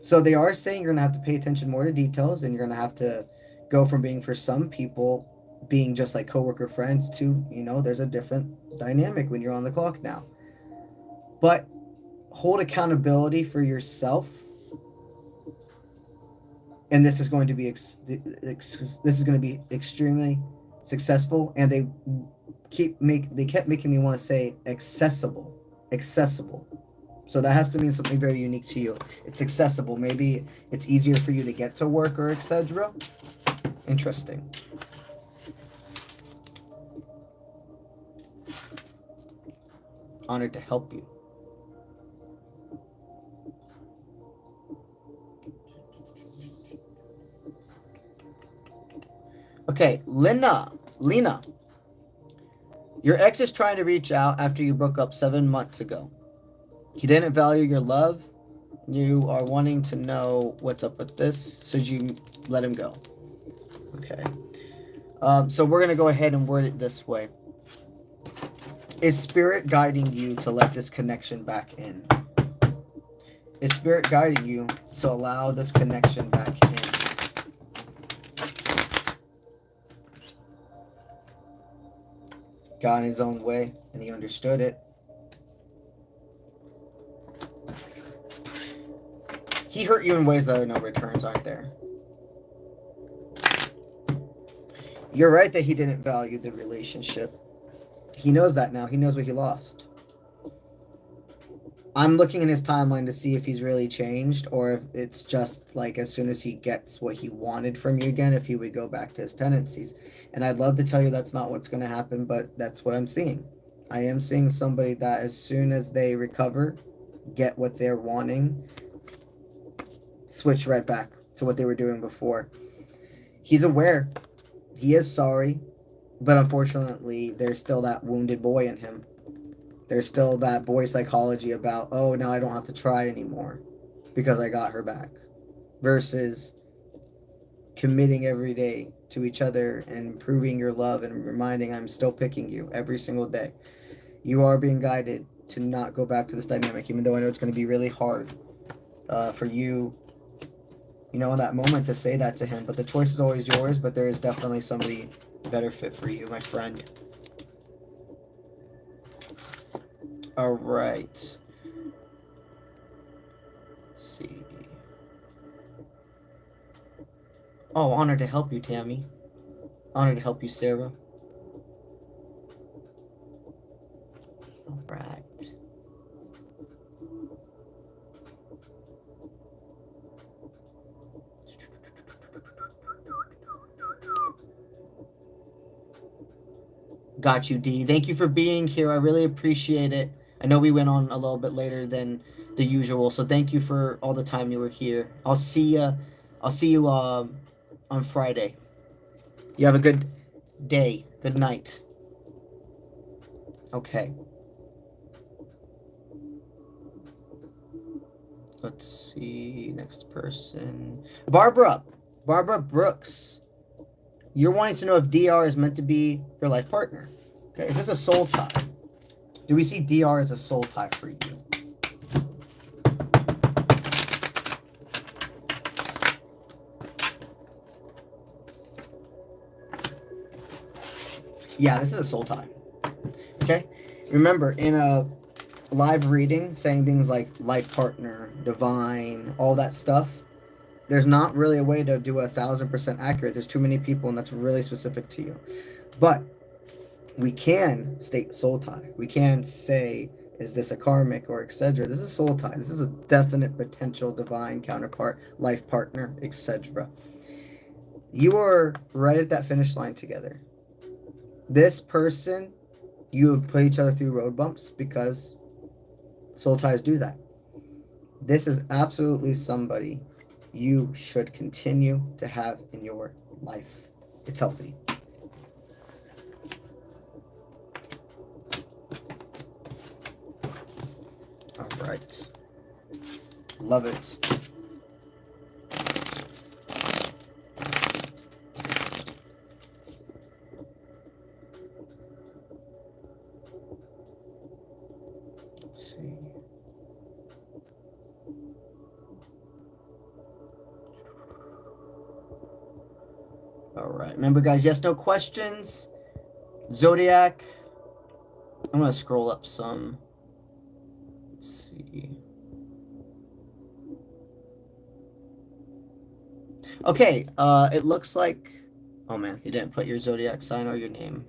So they are saying you're going to have to pay attention more to details, and you're going to have to go from being, for some people, being just like coworker friends to, there's a different dynamic when you're on the clock now. But hold accountability for yourself, and this is going to be extremely successful. And they kept making me want to say accessible. So that has to mean something very unique to you. It's accessible. Maybe it's easier for you to get to work, or etc. Interesting. Honored to help you. Okay, Lena. Your ex is trying to reach out after you broke up 7 months ago. He didn't value your love. You are wanting to know what's up with this. Should you let him go? Okay. So we're going to go ahead and word it this way. Is Spirit guiding you to let this connection back in? Is Spirit guiding you to allow this connection back in? Got in his own way, and he understood it. He hurt you in ways that are no returns, aren't there? You're right that he didn't value the relationship. He knows that now. He knows what he lost. I'm looking in his timeline to see if he's really changed, or if it's just like as soon as he gets what he wanted from you again, if he would go back to his tendencies. And I'd love to tell you that's not what's going to happen, but that's what I'm seeing. I am seeing somebody that as soon as they recover, get what they're wanting, switch right back to what they were doing before. He's aware. He is sorry. But unfortunately, there's still that wounded boy in him. There's still that boy psychology about, oh, now I don't have to try anymore because I got her back. Versus committing every day to each other and proving your love and reminding, I'm still picking you every single day. You are being guided to not go back to this dynamic, even though I know it's going to be really hard for you, in that moment to say that to him. But the choice is always yours, but there is definitely somebody better fit for you, my friend. All right. Let's see. Oh, honored to help you, Tammy. Honored to help you, Sarah. All right. Got you, D. Thank you for being here. I really appreciate it. I know we went on a little bit later than the usual, so thank you for all the time you were here. I'll see you on Friday. You have a good day. Good night. Okay. Let's see. Next person. Barbara Brooks. You're wanting to know if DR is meant to be your life partner. Okay, is this a soul tie? Do we see DR as a soul tie for you? Yeah, this is a soul tie. Okay? Remember, in a live reading, saying things like life partner, divine, all that stuff, there's not really a way to do 1,000% accurate. There's too many people, and that's really specific to you. But we can state soul tie. We can say, is this a karmic or etc. This is soul tie. This is a definite potential divine counterpart, life partner, etc. You are right at that finish line together. This person, you have put each other through road bumps because soul ties do that. This is absolutely somebody you should continue to have in your life. It's healthy. All right. Love it. Let's see. All right. Remember, guys, yes, no questions. Zodiac. I'm going to scroll up some. Let's see. Okay. It looks like... Oh, man. You didn't put your Zodiac sign or your name.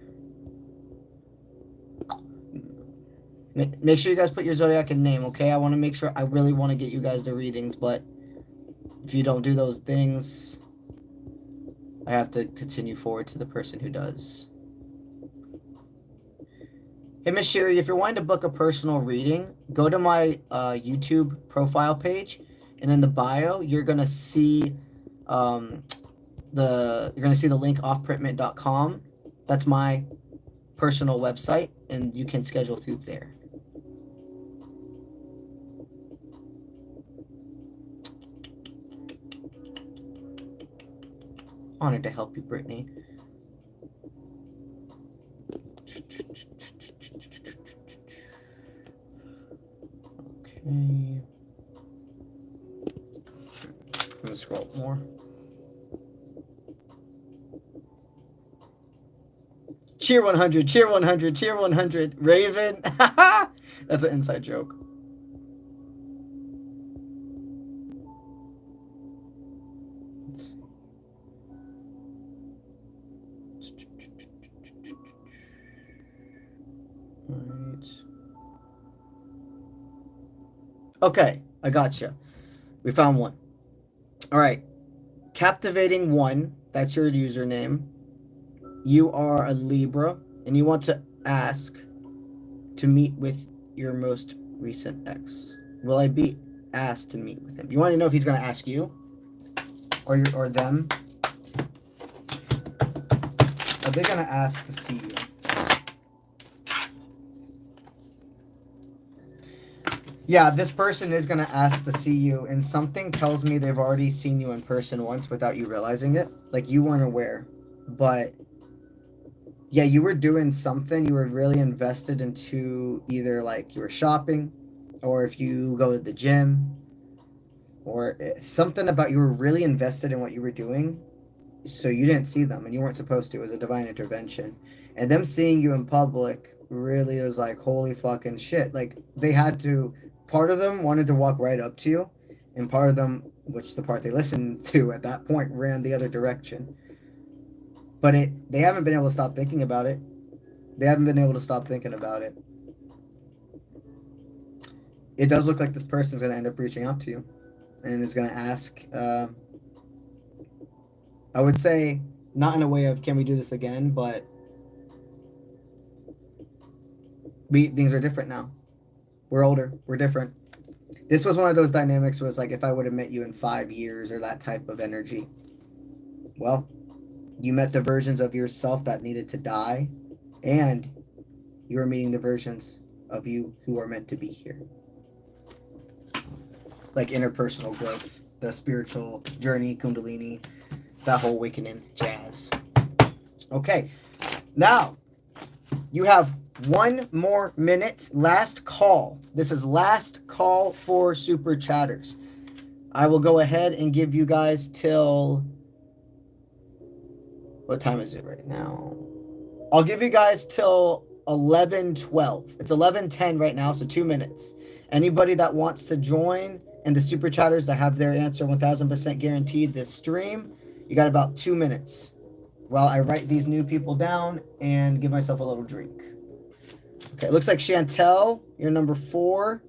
Make sure you guys put your Zodiac and name, okay? I want to make sure... I really want to get you guys the readings, but if you don't do those things... I have to continue forward to the person who does. Hey, Miss Sherry, if you're wanting to book a personal reading, go to my YouTube profile page, and in the bio, you're gonna see the link offprintmint.com. That's my personal website, and you can schedule through there. Honored to help you, Brittany. Okay. I'm gonna scroll up more. Cheer 100, cheer 100, cheer 100. Raven. That's an inside joke. Okay, I gotcha. We found one. All right. Captivating one, that's your username. You are a Libra, and you want to ask to meet with your most recent ex. Will I be asked to meet with him? You want to know if he's going to ask you or them? Are they going to ask to see you? Yeah, this person is going to ask to see you, and something tells me they've already seen you in person once without you realizing it. Like, you weren't aware. But, yeah, you were doing something. You were really invested into either, like, you were shopping, or if you go to the gym, or something about you were really invested in what you were doing, so you didn't see them, and you weren't supposed to. It was a divine intervention. And them seeing you in public really was like, holy fucking shit. Like, they had to, part of them wanted to walk right up to you, and part of them, which the part they listened to at that point, ran the other direction. But they haven't been able to stop thinking about it. They haven't been able to stop thinking about it. It does look like this person's going to end up reaching out to you and is going to ask, I would say, not in a way of, can we do this again, but things are different now. We're older. We're different. This was one of those dynamics where it's like, if I would have met you in 5 years or that type of energy. Well, you met the versions of yourself that needed to die, and you are meeting the versions of you who are meant to be here. Like interpersonal growth, the spiritual journey, Kundalini, that whole awakening jazz. Okay, now you have 1 more minute. Last call. This is last call for super chatters. I will go ahead and give you guys till... What time is it right now? I'll give you guys till 11:12. It's 11:10 right now, so 2 minutes. Anybody that wants to join and the super chatters that have their answer 1000% guaranteed this stream, you got about 2 minutes while I write these new people down and give myself a little drink. Okay, it looks like Chantel, you're number 4.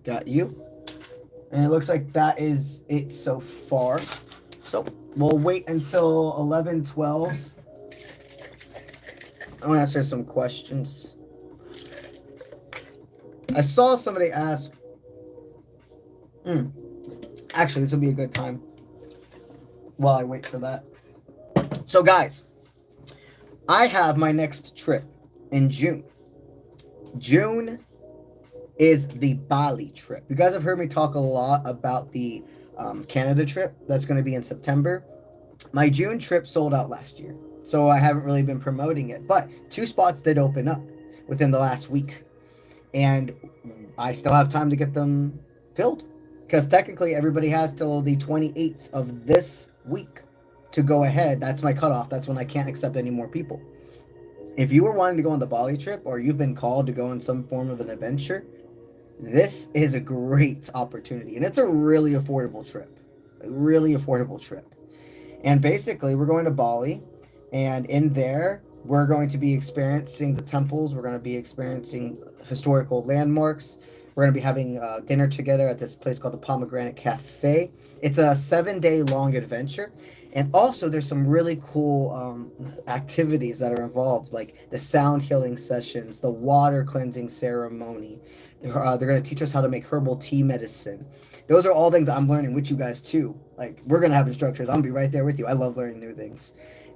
Got you. And it looks like that is it so far. So we'll wait until 11:12. I want to answer some questions. I saw somebody ask. Actually, this will be a good time while I wait for that. So, guys, I have my next trip in June. June is the Bali trip. You guys have heard me talk a lot about the Canada trip that's going to be in September. My June trip sold out last year, so I haven't really been promoting it, but 2 spots did open up within the last week, and I still have time to get them filled, because technically everybody has till the 28th of this week to go ahead. That's my cutoff. That's when I can't accept any more people. If you were wanting to go on the Bali trip, or you've been called to go on some form of an adventure, this is a great opportunity, and it's a really affordable trip. A really affordable trip. And basically, we're going to Bali, and in there, we're going to be experiencing the temples. We're going to be experiencing historical landmarks. We're going to be having dinner together at this place called the Pomegranate Cafe. It's a 7-day long adventure. And also, there's some really cool activities that are involved, like the sound healing sessions, the water cleansing ceremony. They're going to teach us how to make herbal tea medicine. Those are all things I'm learning with you guys, too. Like, we're going to have instructors. I'm going to be right there with you. I love learning new things.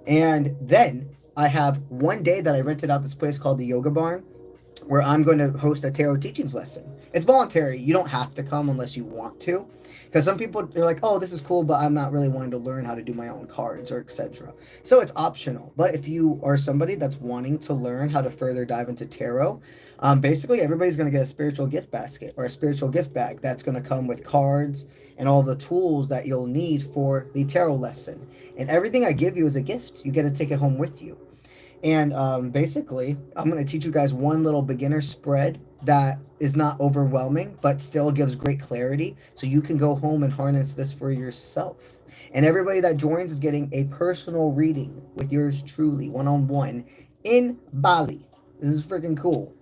And then I have one day that I rented out this place called the Yoga Barn, where I'm going to host a tarot teachings lesson. It's voluntary. You don't have to come unless you want to. Because some people are like, oh, this is cool, but I'm not really wanting to learn how to do my own cards or etc. So it's optional. But if you are somebody that's wanting to learn how to further dive into tarot, basically everybody's going to get a spiritual gift basket or a spiritual gift bag that's going to come with cards and all the tools that you'll need for the tarot lesson. And everything I give you is a gift. You get to take it home with you. And basically, I'm going to teach you guys one little beginner spread that is not overwhelming, but still gives great clarity. So you can go home and harness this for yourself. And everybody that joins is getting a personal reading with yours truly, one-on-one, in Bali. This is freaking cool.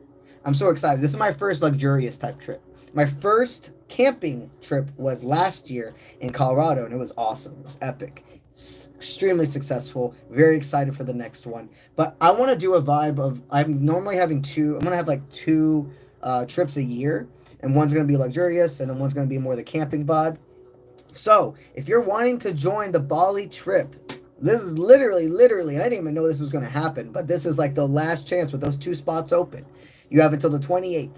I'm so excited. This is my first luxurious type trip. My first camping trip was last year in Colorado, and it was awesome. It was epic. Extremely successful. Very excited for the next one. But I want to do a vibe of, I'm normally having two, I'm going to have like 2 trips a year, and one's going to be luxurious, and then one's going to be more the camping vibe. So if you're wanting to join the Bali trip, this is literally, and I didn't even know this was going to happen, but this is like the last chance with those 2 spots open. You have until the 28th.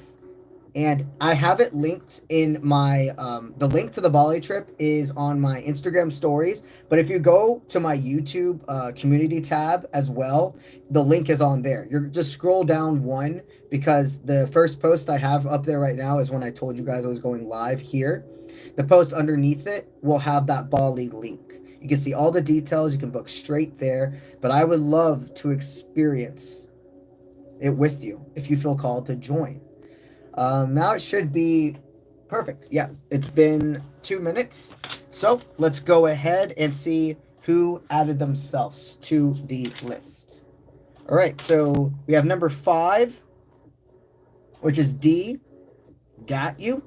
And I have it linked in my, the link to the Bali trip is on my Instagram stories. But if you go to my YouTube community tab as well, the link is on there. You're just scroll down one, because the first post I have up there right now is when I told you guys I was going live here. The post underneath it will have that Bali link. You can see all the details. You can book straight there. But I would love to experience it with you if you feel called to join. Now it should be perfect. Yeah, it's been 2 minutes. So let's go ahead and see who added themselves to the list. All right, so we have number 5, which is D. Got you.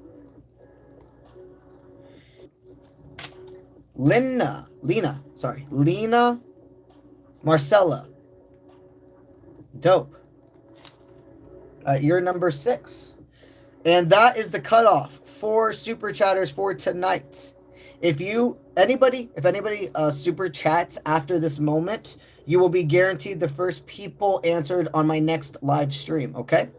Lena Marcella. Dope. You're number 6. And that is the cutoff for super chatters for tonight. If anybody super chats after this moment, you will be guaranteed the first people answered on my next live stream, okay?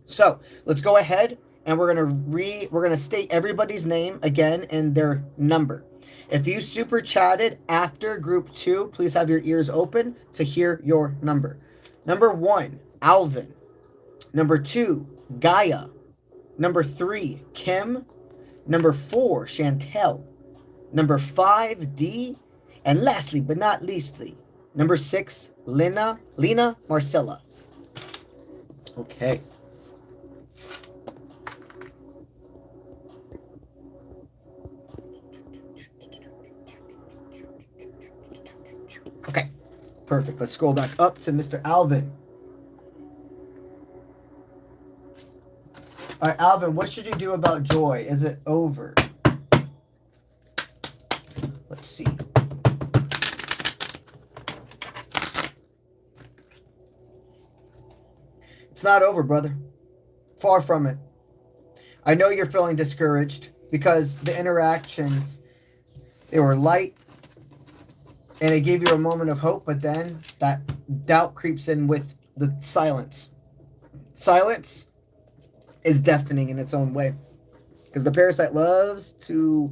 So let's go ahead and we're gonna state everybody's name again and their number. If you super chatted after group 2, please have your ears open to hear your number. Number 1, Alvin. Number 2, Gaia. Number 3, Kim. Number 4, Chantel. Number 5, D. And lastly, but not leastly, number 6, Lena Marcella. Okay. Okay, perfect. Let's scroll back up to Mr. Alvin. All right, Alvin, what should you do about joy? Is it over? Let's see. It's not over, brother. Far from it. I know you're feeling discouraged because the interactions, they were light and it gave you a moment of hope, but then that doubt creeps in with the silence. Silence is deafening in its own way because the parasite loves to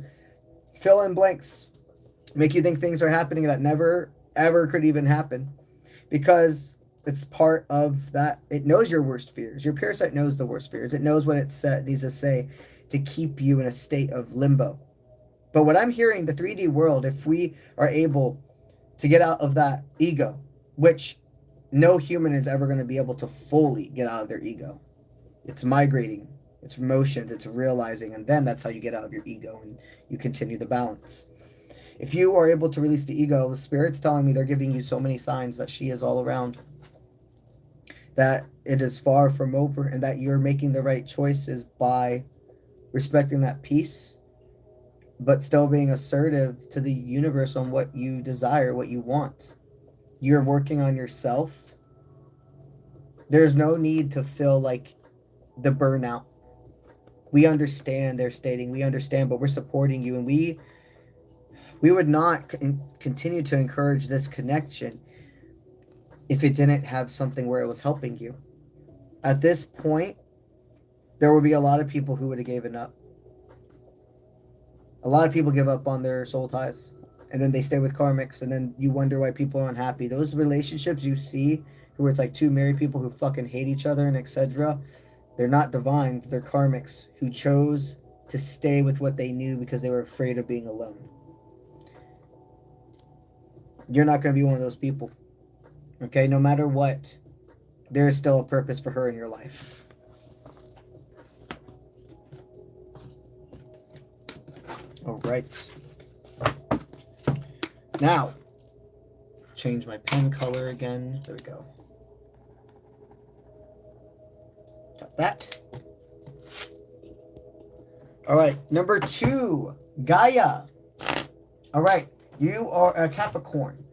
fill in blanks, make you think things are happening that never, ever could even happen because it's part of that. It knows your worst fears. Your parasite knows the worst fears. It knows what it needs to say to keep you in a state of limbo. But what I'm hearing, the 3D world, if we are able to get out of that ego, which no human is ever going to be able to fully get out of their ego. It's migrating, it's emotions, it's realizing, and then that's how you get out of your ego and you continue the balance. If you are able to release the ego, Spirit's telling me they're giving you so many signs that she is all around, that it is far from over, and that you're making the right choices by respecting that peace, but still being assertive to the universe on what you desire, what you want. You're working on yourself. There's no need to feel like the burnout. We understand, they're stating, we understand, but we're supporting you, and we would not continue to encourage this connection if it didn't have something where it was helping you. At this point, there would be a lot of people who would have given up. A lot of people give up on their soul ties, and then they stay with karmics, and then you wonder why people are unhappy. Those relationships you see, where it's like 2 married people who fucking hate each other and etc., they're not divines, they're karmics who chose to stay with what they knew because they were afraid of being alone. You're not going to be one of those people. Okay, no matter what, there is still a purpose for her in your life. All right. Now, change my pen color again. There we go. Got that. All right, number 2, Gaia. All right, you are a Capricorn.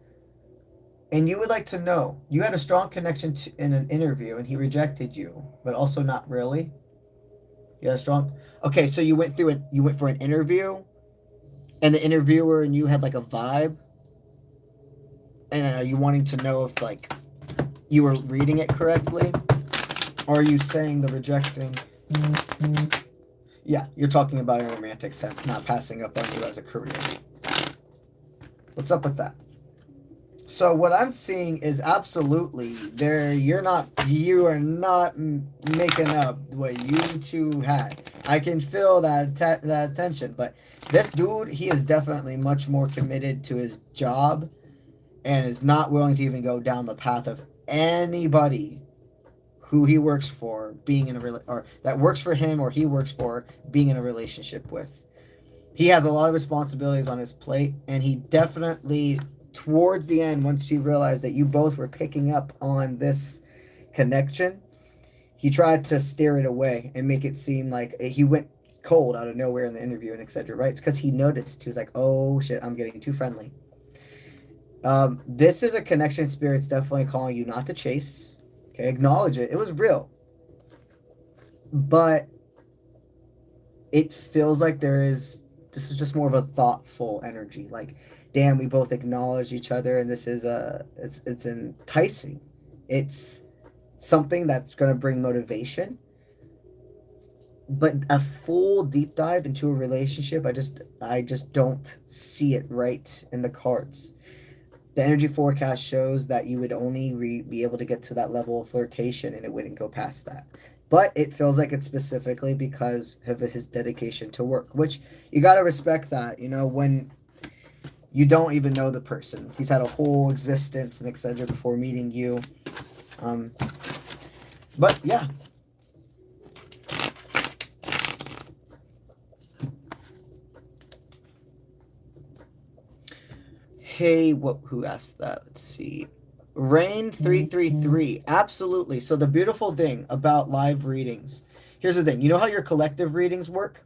And you would like to know, you had a strong connection in an interview and he rejected you, but also not really. You had a strong... Okay, so you went for an interview and the interviewer and you had like a vibe. And are you wanting to know if like you were reading it correctly? Or are you saying the rejecting? Yeah, you're talking about in a romantic sense, not passing up on you as a career. What's up with that? So what I'm seeing is absolutely there. You are not making up what you two had. I can feel that tension, but this dude, he is definitely much more committed to his job and is not willing to even go down the path of anybody who he works for being in or that works for him or he works for being in a relationship with. He has a lot of responsibilities on his plate, and he definitely, towards the end, once he realized that you both were picking up on this connection, he tried to steer it away and make it seem like he went cold out of nowhere in the interview and etc. Right? It's because he noticed. He was like, "Oh shit, I'm getting too friendly." This is a connection spirit's definitely calling you not to chase. Okay, acknowledge it. It was real, but it feels like this is just more of a thoughtful energy. Like, damn, we both acknowledge each other, and this is it's enticing. It's something that's going to bring motivation. But a full deep dive into a relationship, I just don't see it right in the cards. The energy forecast shows that you would only be able to get to that level of flirtation, and it wouldn't go past that. But it feels like it's specifically because of his dedication to work, which you got to respect that, when you don't even know the person. He's had a whole existence and etc. before meeting you. But yeah. Hey, who asked that? Let's see. Rain333. Absolutely. So the beautiful thing about live readings, here's the thing. You know how your collective readings work?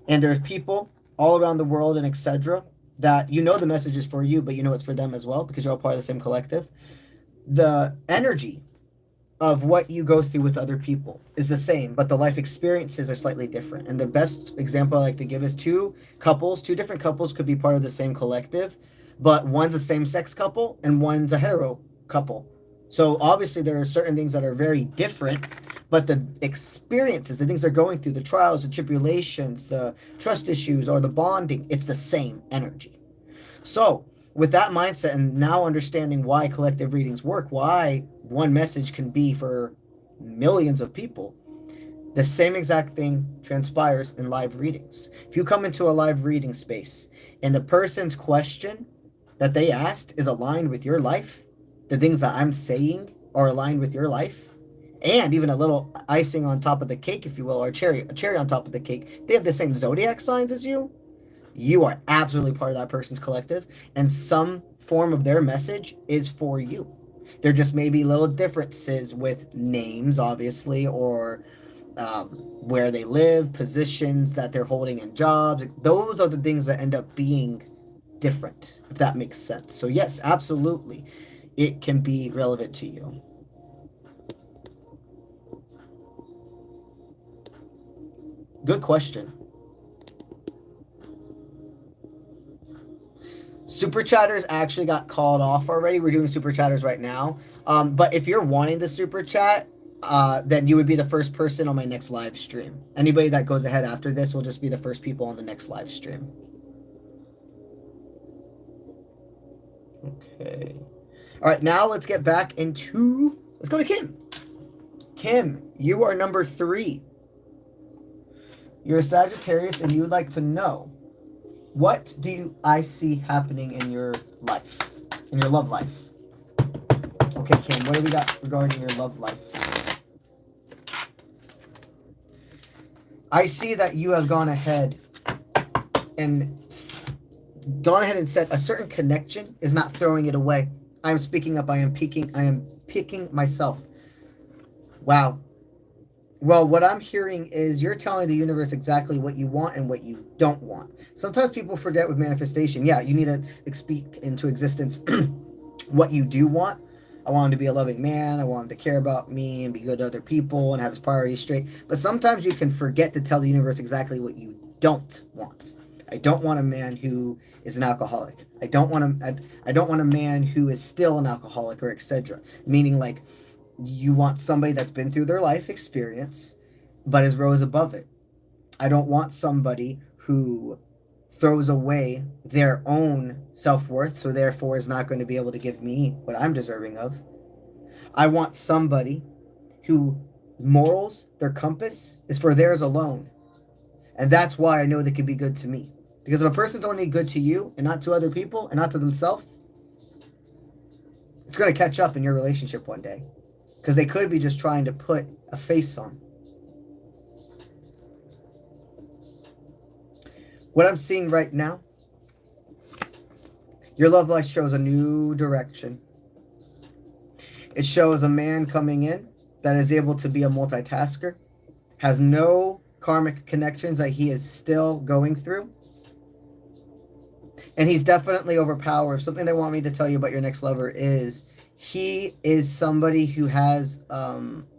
And there's people all around the world and etc. that the message is for you, but it's for them as well because you're all part of the same collective. The energy of what you go through with other people is the same, but the life experiences are slightly different. And the best example I like to give is two different couples could be part of the same collective, but one's a same-sex couple and one's a hetero couple. So obviously there are certain things that are very different, but the experiences, the things they're going through, the trials, the tribulations, the trust issues, or the bonding, it's the same energy. So with that mindset and now understanding why collective readings work, why one message can be for millions of people, the same exact thing transpires in live readings. If you come into a live reading space and the person's question that they asked is aligned with your life, the things that I'm saying are aligned with your life, and even a little icing on top of the cake, if you will, or a cherry on top of the cake, they have the same zodiac signs as you, you are absolutely part of that person's collective, and some form of their message is for you. There just may be little differences with names, obviously, or where they live, positions that they're holding in jobs. Those are the things that end up being different, if that makes sense. So yes, absolutely, it can be relevant to you. Good question. Super chatters actually got called off already. We're doing super chatters right now. But if you're wanting to super chat, then you would be the first person on my next live stream. Anybody that goes ahead after this will just be the first people on the next live stream. Okay. All right, now let's get back into... Let's go to Kim. Kim, you are number 3. You're a Sagittarius and you would like to know, what do I see happening in your life, in your love life? Okay, Kim, what do we got regarding your love life? I see that you have gone ahead and said a certain connection is not throwing it away. I am speaking up. I am picking myself. Wow. Well, what I'm hearing is you're telling the universe exactly what you want and what you don't want. Sometimes people forget with manifestation. Yeah, you need to speak into existence what you do want. I want him to be a loving man. I want him to care about me and be good to other people and have his priorities straight. But sometimes you can forget to tell the universe exactly what you don't want. I don't want a man who is an alcoholic. I don't want a man who is still an alcoholic or etc. Meaning, like, you want somebody that's been through their life experience but has rose above it. I don't want somebody who throws away their own self-worth, so therefore is not going to be able to give me what I'm deserving of. I want somebody who morals, their compass, is for theirs alone. And that's why I know they can be good to me. Because if a person's only good to you and not to other people and not to themselves, it's going to catch up in your relationship one day. Because they could be just trying to put a face on. What I'm seeing right now, your love life shows a new direction. It shows a man coming in that is able to be a multitasker, has no karmic connections that he is still going through. And he's definitely overpowered. Something they want me to tell you about your next lover is he is somebody who has,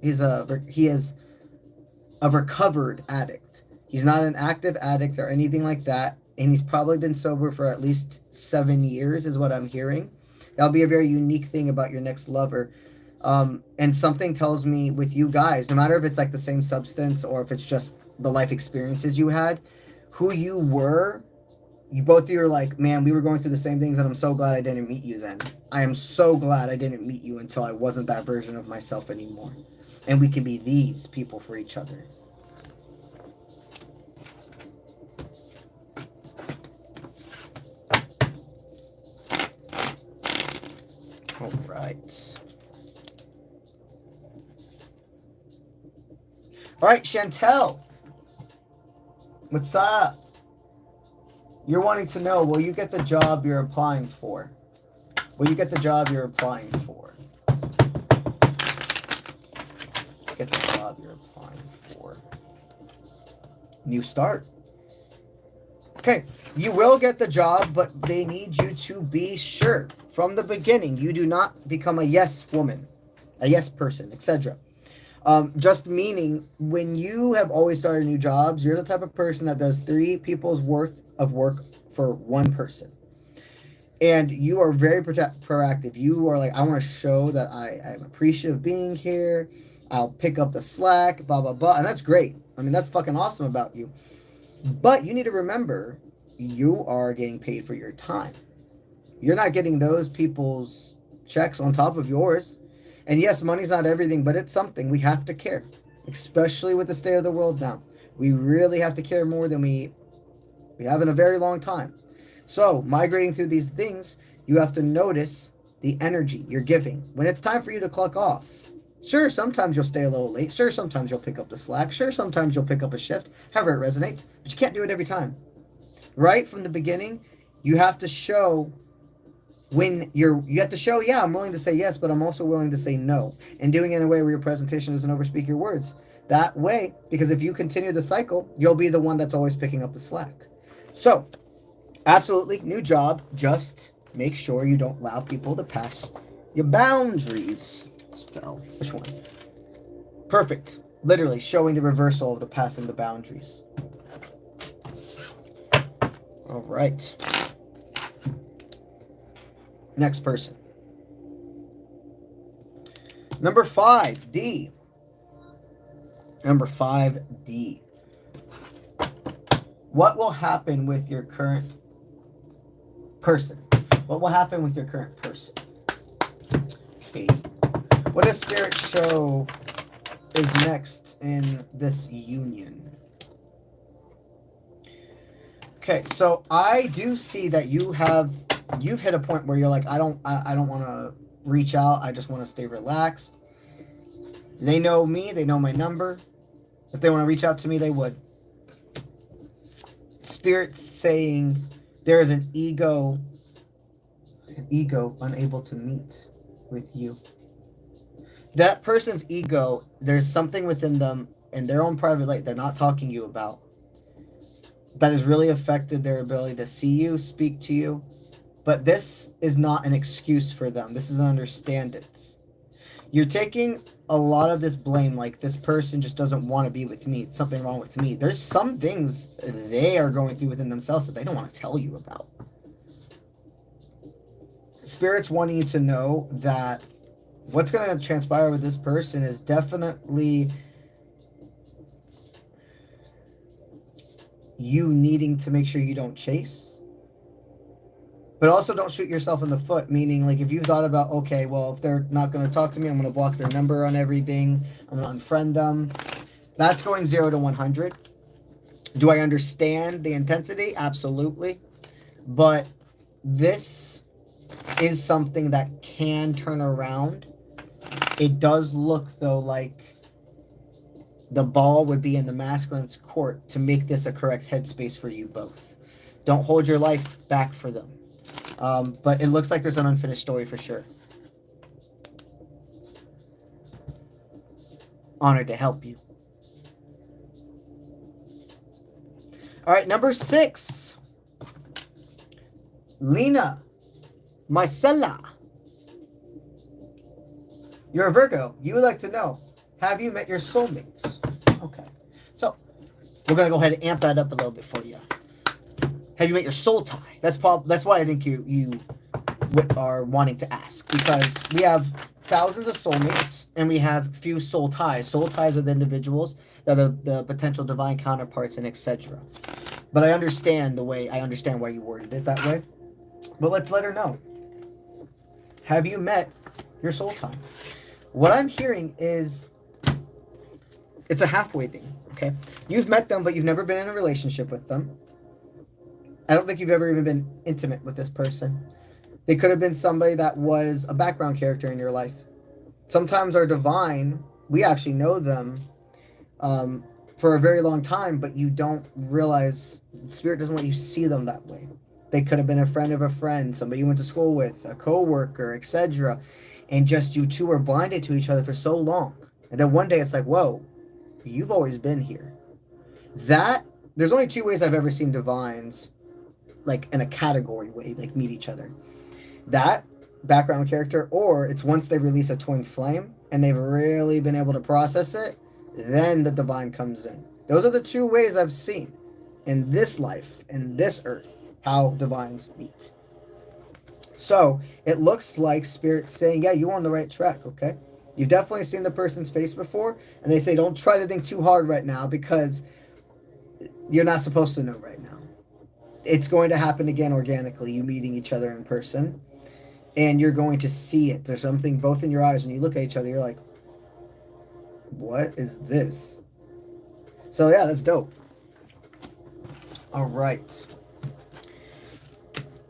he is a recovered addict. He's not an active addict or anything like that. And he's probably been sober for at least 7 years is what I'm hearing. That'll be a very unique thing about your next lover. And something tells me with you guys, no matter if it's like the same substance or if it's just the life experiences you had, who you were, you both of you are like, man, we were going through the same things and I'm so glad I didn't meet you then. I am so glad I didn't meet you until I wasn't that version of myself anymore. And we can be these people for each other. All right. All right, Chantel. What's up? You're wanting to know, will you get the job you're applying for? Will you get the job you're applying for? Get the job you're applying for. New start. Okay, you will get the job, but they need you to be sure from the beginning. You do not become a yes woman, a yes person, etc. Just meaning when you have always started new jobs, you're the type of person that does 3 people's worth of work for one person. And you are very proactive. You are like, I want to show that I'm appreciative of being here. I'll pick up the slack, blah, blah, blah. And that's great. I mean, that's fucking awesome about you. But you need to remember, you are getting paid for your time. You're not getting those people's checks on top of yours. And yes, money's not everything, but it's something. We have to care, especially with the state of the world now. We really have to care more than we have in a very long time. So, migrating through these things, you have to notice the energy you're giving. When it's time for you to clock off, sure, sometimes you'll stay a little late. Sure, sometimes you'll pick up the slack. Sure, sometimes you'll pick up a shift, however it resonates. But you can't do it every time. Right from the beginning, you have to show you have to show, yeah, I'm willing to say yes, but I'm also willing to say no. And doing it in a way where your presentation doesn't overspeak your words. That way, because if you continue the cycle, you'll be the one that's always picking up the slack. So, absolutely, new job. Just make sure you don't allow people to pass your boundaries. So, which one? Perfect. Literally showing the reversal of the passing the boundaries. All right. Next person. Number 5, D. Number 5D. What will happen with your current person? What will happen with your current person? Okay. What does Spirit show is next in this union? Okay, so I do see that you've hit a point where you're like, I don't want to reach out. I just want to stay relaxed. They know me. They know my number. If they want to reach out to me, they would. Spirit's saying there is an ego unable to meet with you. That person's ego, there's something within them in their own private life they're not talking to you about that has really affected their ability to see you, speak to you. But this is not an excuse for them. This is an understand it. You're taking a lot of this blame, like this person just doesn't want to be with me. It's something wrong with me. There's some things they are going through within themselves that they don't want to tell you about. Spirit's wanting you to know that what's going to transpire with this person is definitely you needing to make sure you don't chase. But also don't shoot yourself in the foot, meaning like if you thought about, okay, well, if they're not going to talk to me, I'm going to block their number on everything. I'm going to unfriend them. That's going 0 to 100. Do I understand the intensity? Absolutely. But this is something that can turn around. It does look, though, like the ball would be in the masculine's court to make this a correct headspace for you both. Don't hold your life back for them. But it looks like there's an unfinished story for sure. Honored to help you. All right, number 6. Lena, Marcella. You're a Virgo. You would like to know, have you met your soulmates? Okay. So, we're going to go ahead and amp that up a little bit for you. Have you met your soul tie? That's why I think you are wanting to ask. Because we have thousands of soulmates, and we have few soul ties. Soul ties are the individuals that are the potential divine counterparts and etc. But I understand why you worded it that way. But let's let her know. Have you met your soul tie? What I'm hearing is it's a halfway thing, okay? You've met them, but you've never been in a relationship with them. I don't think you've ever even been intimate with this person. They could have been somebody that was a background character in your life. Sometimes our divine, we actually know them for a very long time, but you don't realize, Spirit doesn't let you see them that way. They could have been a friend of a friend, somebody you went to school with, a co-worker, etc. And just you two were blinded to each other for so long. And then one day it's like, whoa, you've always been here. There's only 2 ways I've ever seen divines, like in a category way, like meet each other. That background character, or it's once they release a twin flame and they've really been able to process it, then the divine comes in. Those are the 2 ways I've seen in this life, in this earth, how divines meet. So it looks like Spirit's saying, yeah, you're on the right track, okay? You've definitely seen the person's face before, and they say don't try to think too hard right now because you're not supposed to know right now. It's going to happen again organically, you meeting each other in person, and you're going to see it. There's something both in your eyes when you look at each other, you're like, what is this? So yeah, that's dope. All right.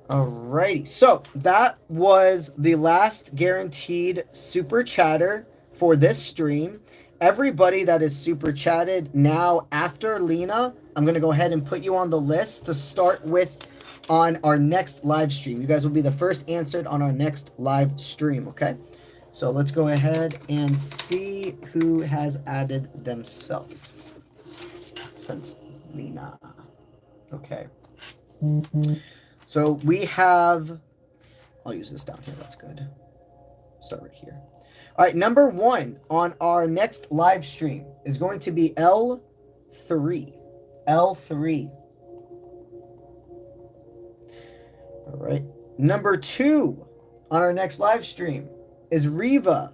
Alrighty, so that was the last guaranteed super chatter for this stream. Everybody that is super chatted now after Lena, I'm going to go ahead and put you on the list to start with on our next live stream. You guys will be the first answered on our next live stream, okay? So let's go ahead and see who has added themselves since Lena. Okay. So we have, I'll use this down here, that's good. Start right here. All right, number 1 on our next live stream is going to be 𝗟𝗃. 𝗟𝗃. All right. Number 2 on our next live stream is Riva.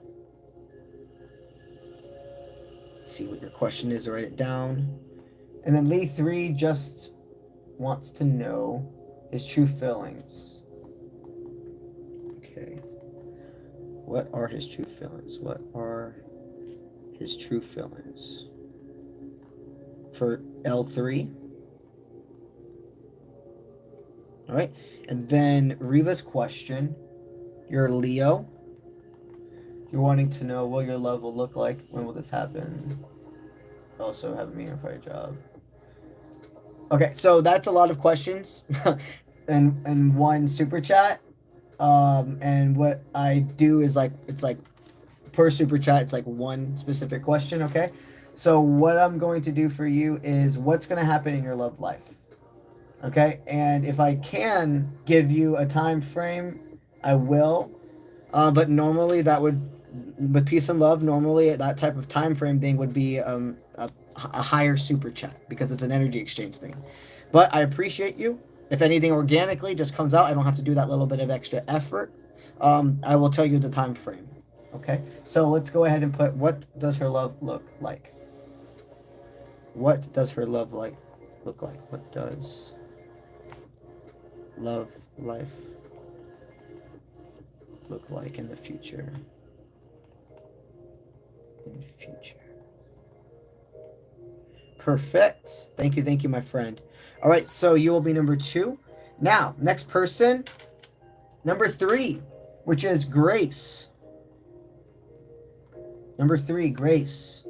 Let's see what your question is, write it down. And then 𝗟3 just wants to know his true feelings. Okay. What are his true feelings? What are his true feelings? For 𝗟3. All right. And then Riva's question. You're Leo. You're wanting to know what your love will look like. When will this happen? Also have a meaning for a job. Okay, so that's a lot of questions and one super chat. And what I do is it's like per super chat, it's like one specific question, okay? So what I'm going to do for you is what's going to happen in your love life. Okay? And if I can give you a time frame, I will. But normally with peace and love, normally that type of time frame thing would be a higher super chat because it's an energy exchange thing. But I appreciate you. If anything organically just comes out, I don't have to do that little bit of extra effort. I will tell you the time frame. Okay, so let's go ahead and put, what does her love look like? What does her love look like? What does love life look like in the future? In future. Perfect. Thank you, my friend. All right, so you will be number 2. Now, next person, number 3, which is Grace. Number 3, Grace.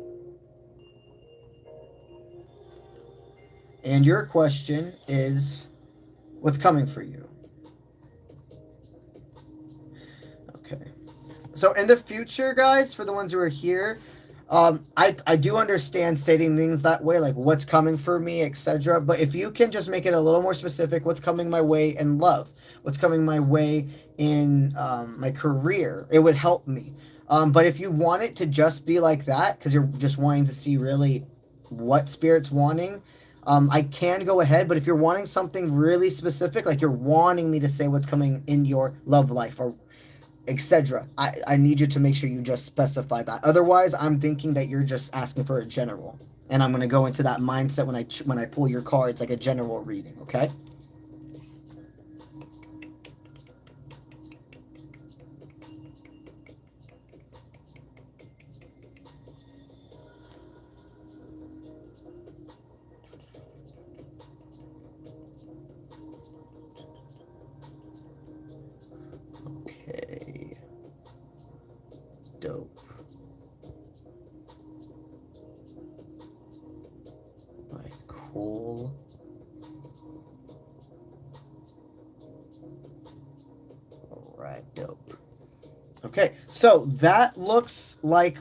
And your question is, what's coming for you? Okay. So in the future, guys, for the ones who are here, I do understand stating things that way, like what's coming for me, etc. But if you can just make it a little more specific, what's coming my way in love, what's coming my way in my career, it would help me. But if you want it to just be like that, because you're just wanting to see really what Spirit's wanting, I can go ahead. But if you're wanting something really specific, like you're wanting me to say what's coming in your love life or etc., I need you to make sure you just specify that. Otherwise, I'm thinking that you're just asking for a general, and I'm going to go into that mindset when I pull your cards, like a general reading. Okay. Okay. Dope. Right, cool. All right, dope. Okay, so that looks like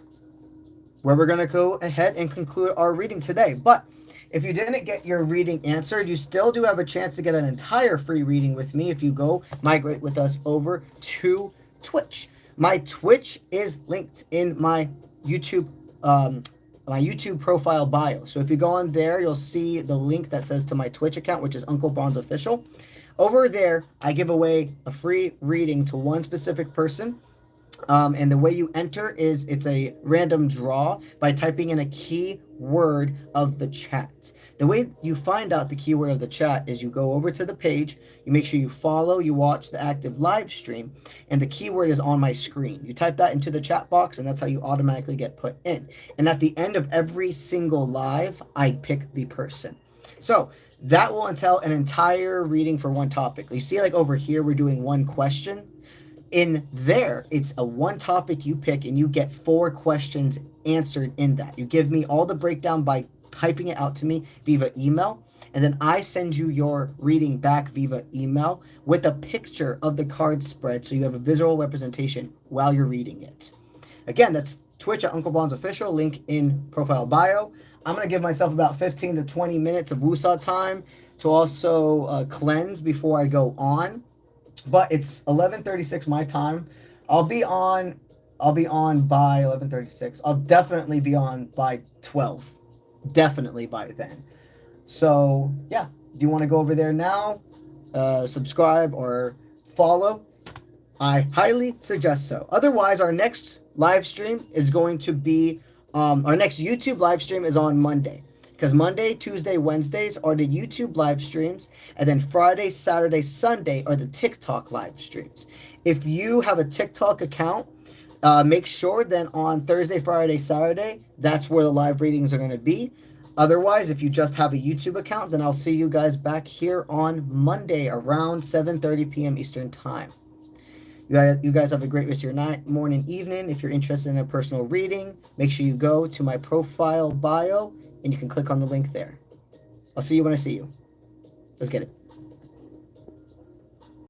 where we're going to go ahead and conclude our reading today. But if you didn't get your reading answered, you still do have a chance to get an entire free reading with me if you go migrate with us over to Twitch. My Twitch is linked in my YouTube profile bio. So if you go on there, you'll see the link that says to my Twitch account, which is UncleBronze Official. Over there, I give away a free reading to one specific person. And the way you enter is it's a random draw by typing in a keyword of the chat. The way you find out the keyword of the chat is you go over to the page, you make sure you follow, you watch the active live stream, and the keyword is on my screen. You type that into the chat box, and that's how you automatically get put in. And at the end of every single live, I pick the person. So that will entail an entire reading for one topic. You see, like over here, we're doing one question. In there, it's a one topic you pick, and you get 4 questions answered in that. You give me all the breakdown by typing it out to me via email, and then I send you your reading back via email with a picture of the card spread, so you have a visual representation while you're reading it. Again, that's Twitch at UncleBronze Official, link in profile bio. I'm going to give myself about 15 to 20 minutes of 𝗧𝗧 time to also cleanse before I go on. But it's 11:36 my time. I'll be on by 11:36. I'll definitely be on by 12. Definitely by then. So, yeah. Do you want to go over there now? Subscribe or follow? I highly suggest so. Otherwise, our next live stream is going to be our next YouTube live stream is on Monday. Because Monday, Tuesday, Wednesdays are the YouTube live streams. And then Friday, Saturday, Sunday are the TikTok live streams. If you have a TikTok account, make sure then on Thursday, Friday, Saturday, that's where the live readings are going to be. Otherwise, if you just have a YouTube account, then I'll see you guys back here on Monday around 7:30 p.m. Eastern Time. You guys have a great rest of your night, morning, evening. If you're interested in a personal reading, make sure you go to my profile bio, and you can click on the link there. I'll see you when I see you. Let's get it.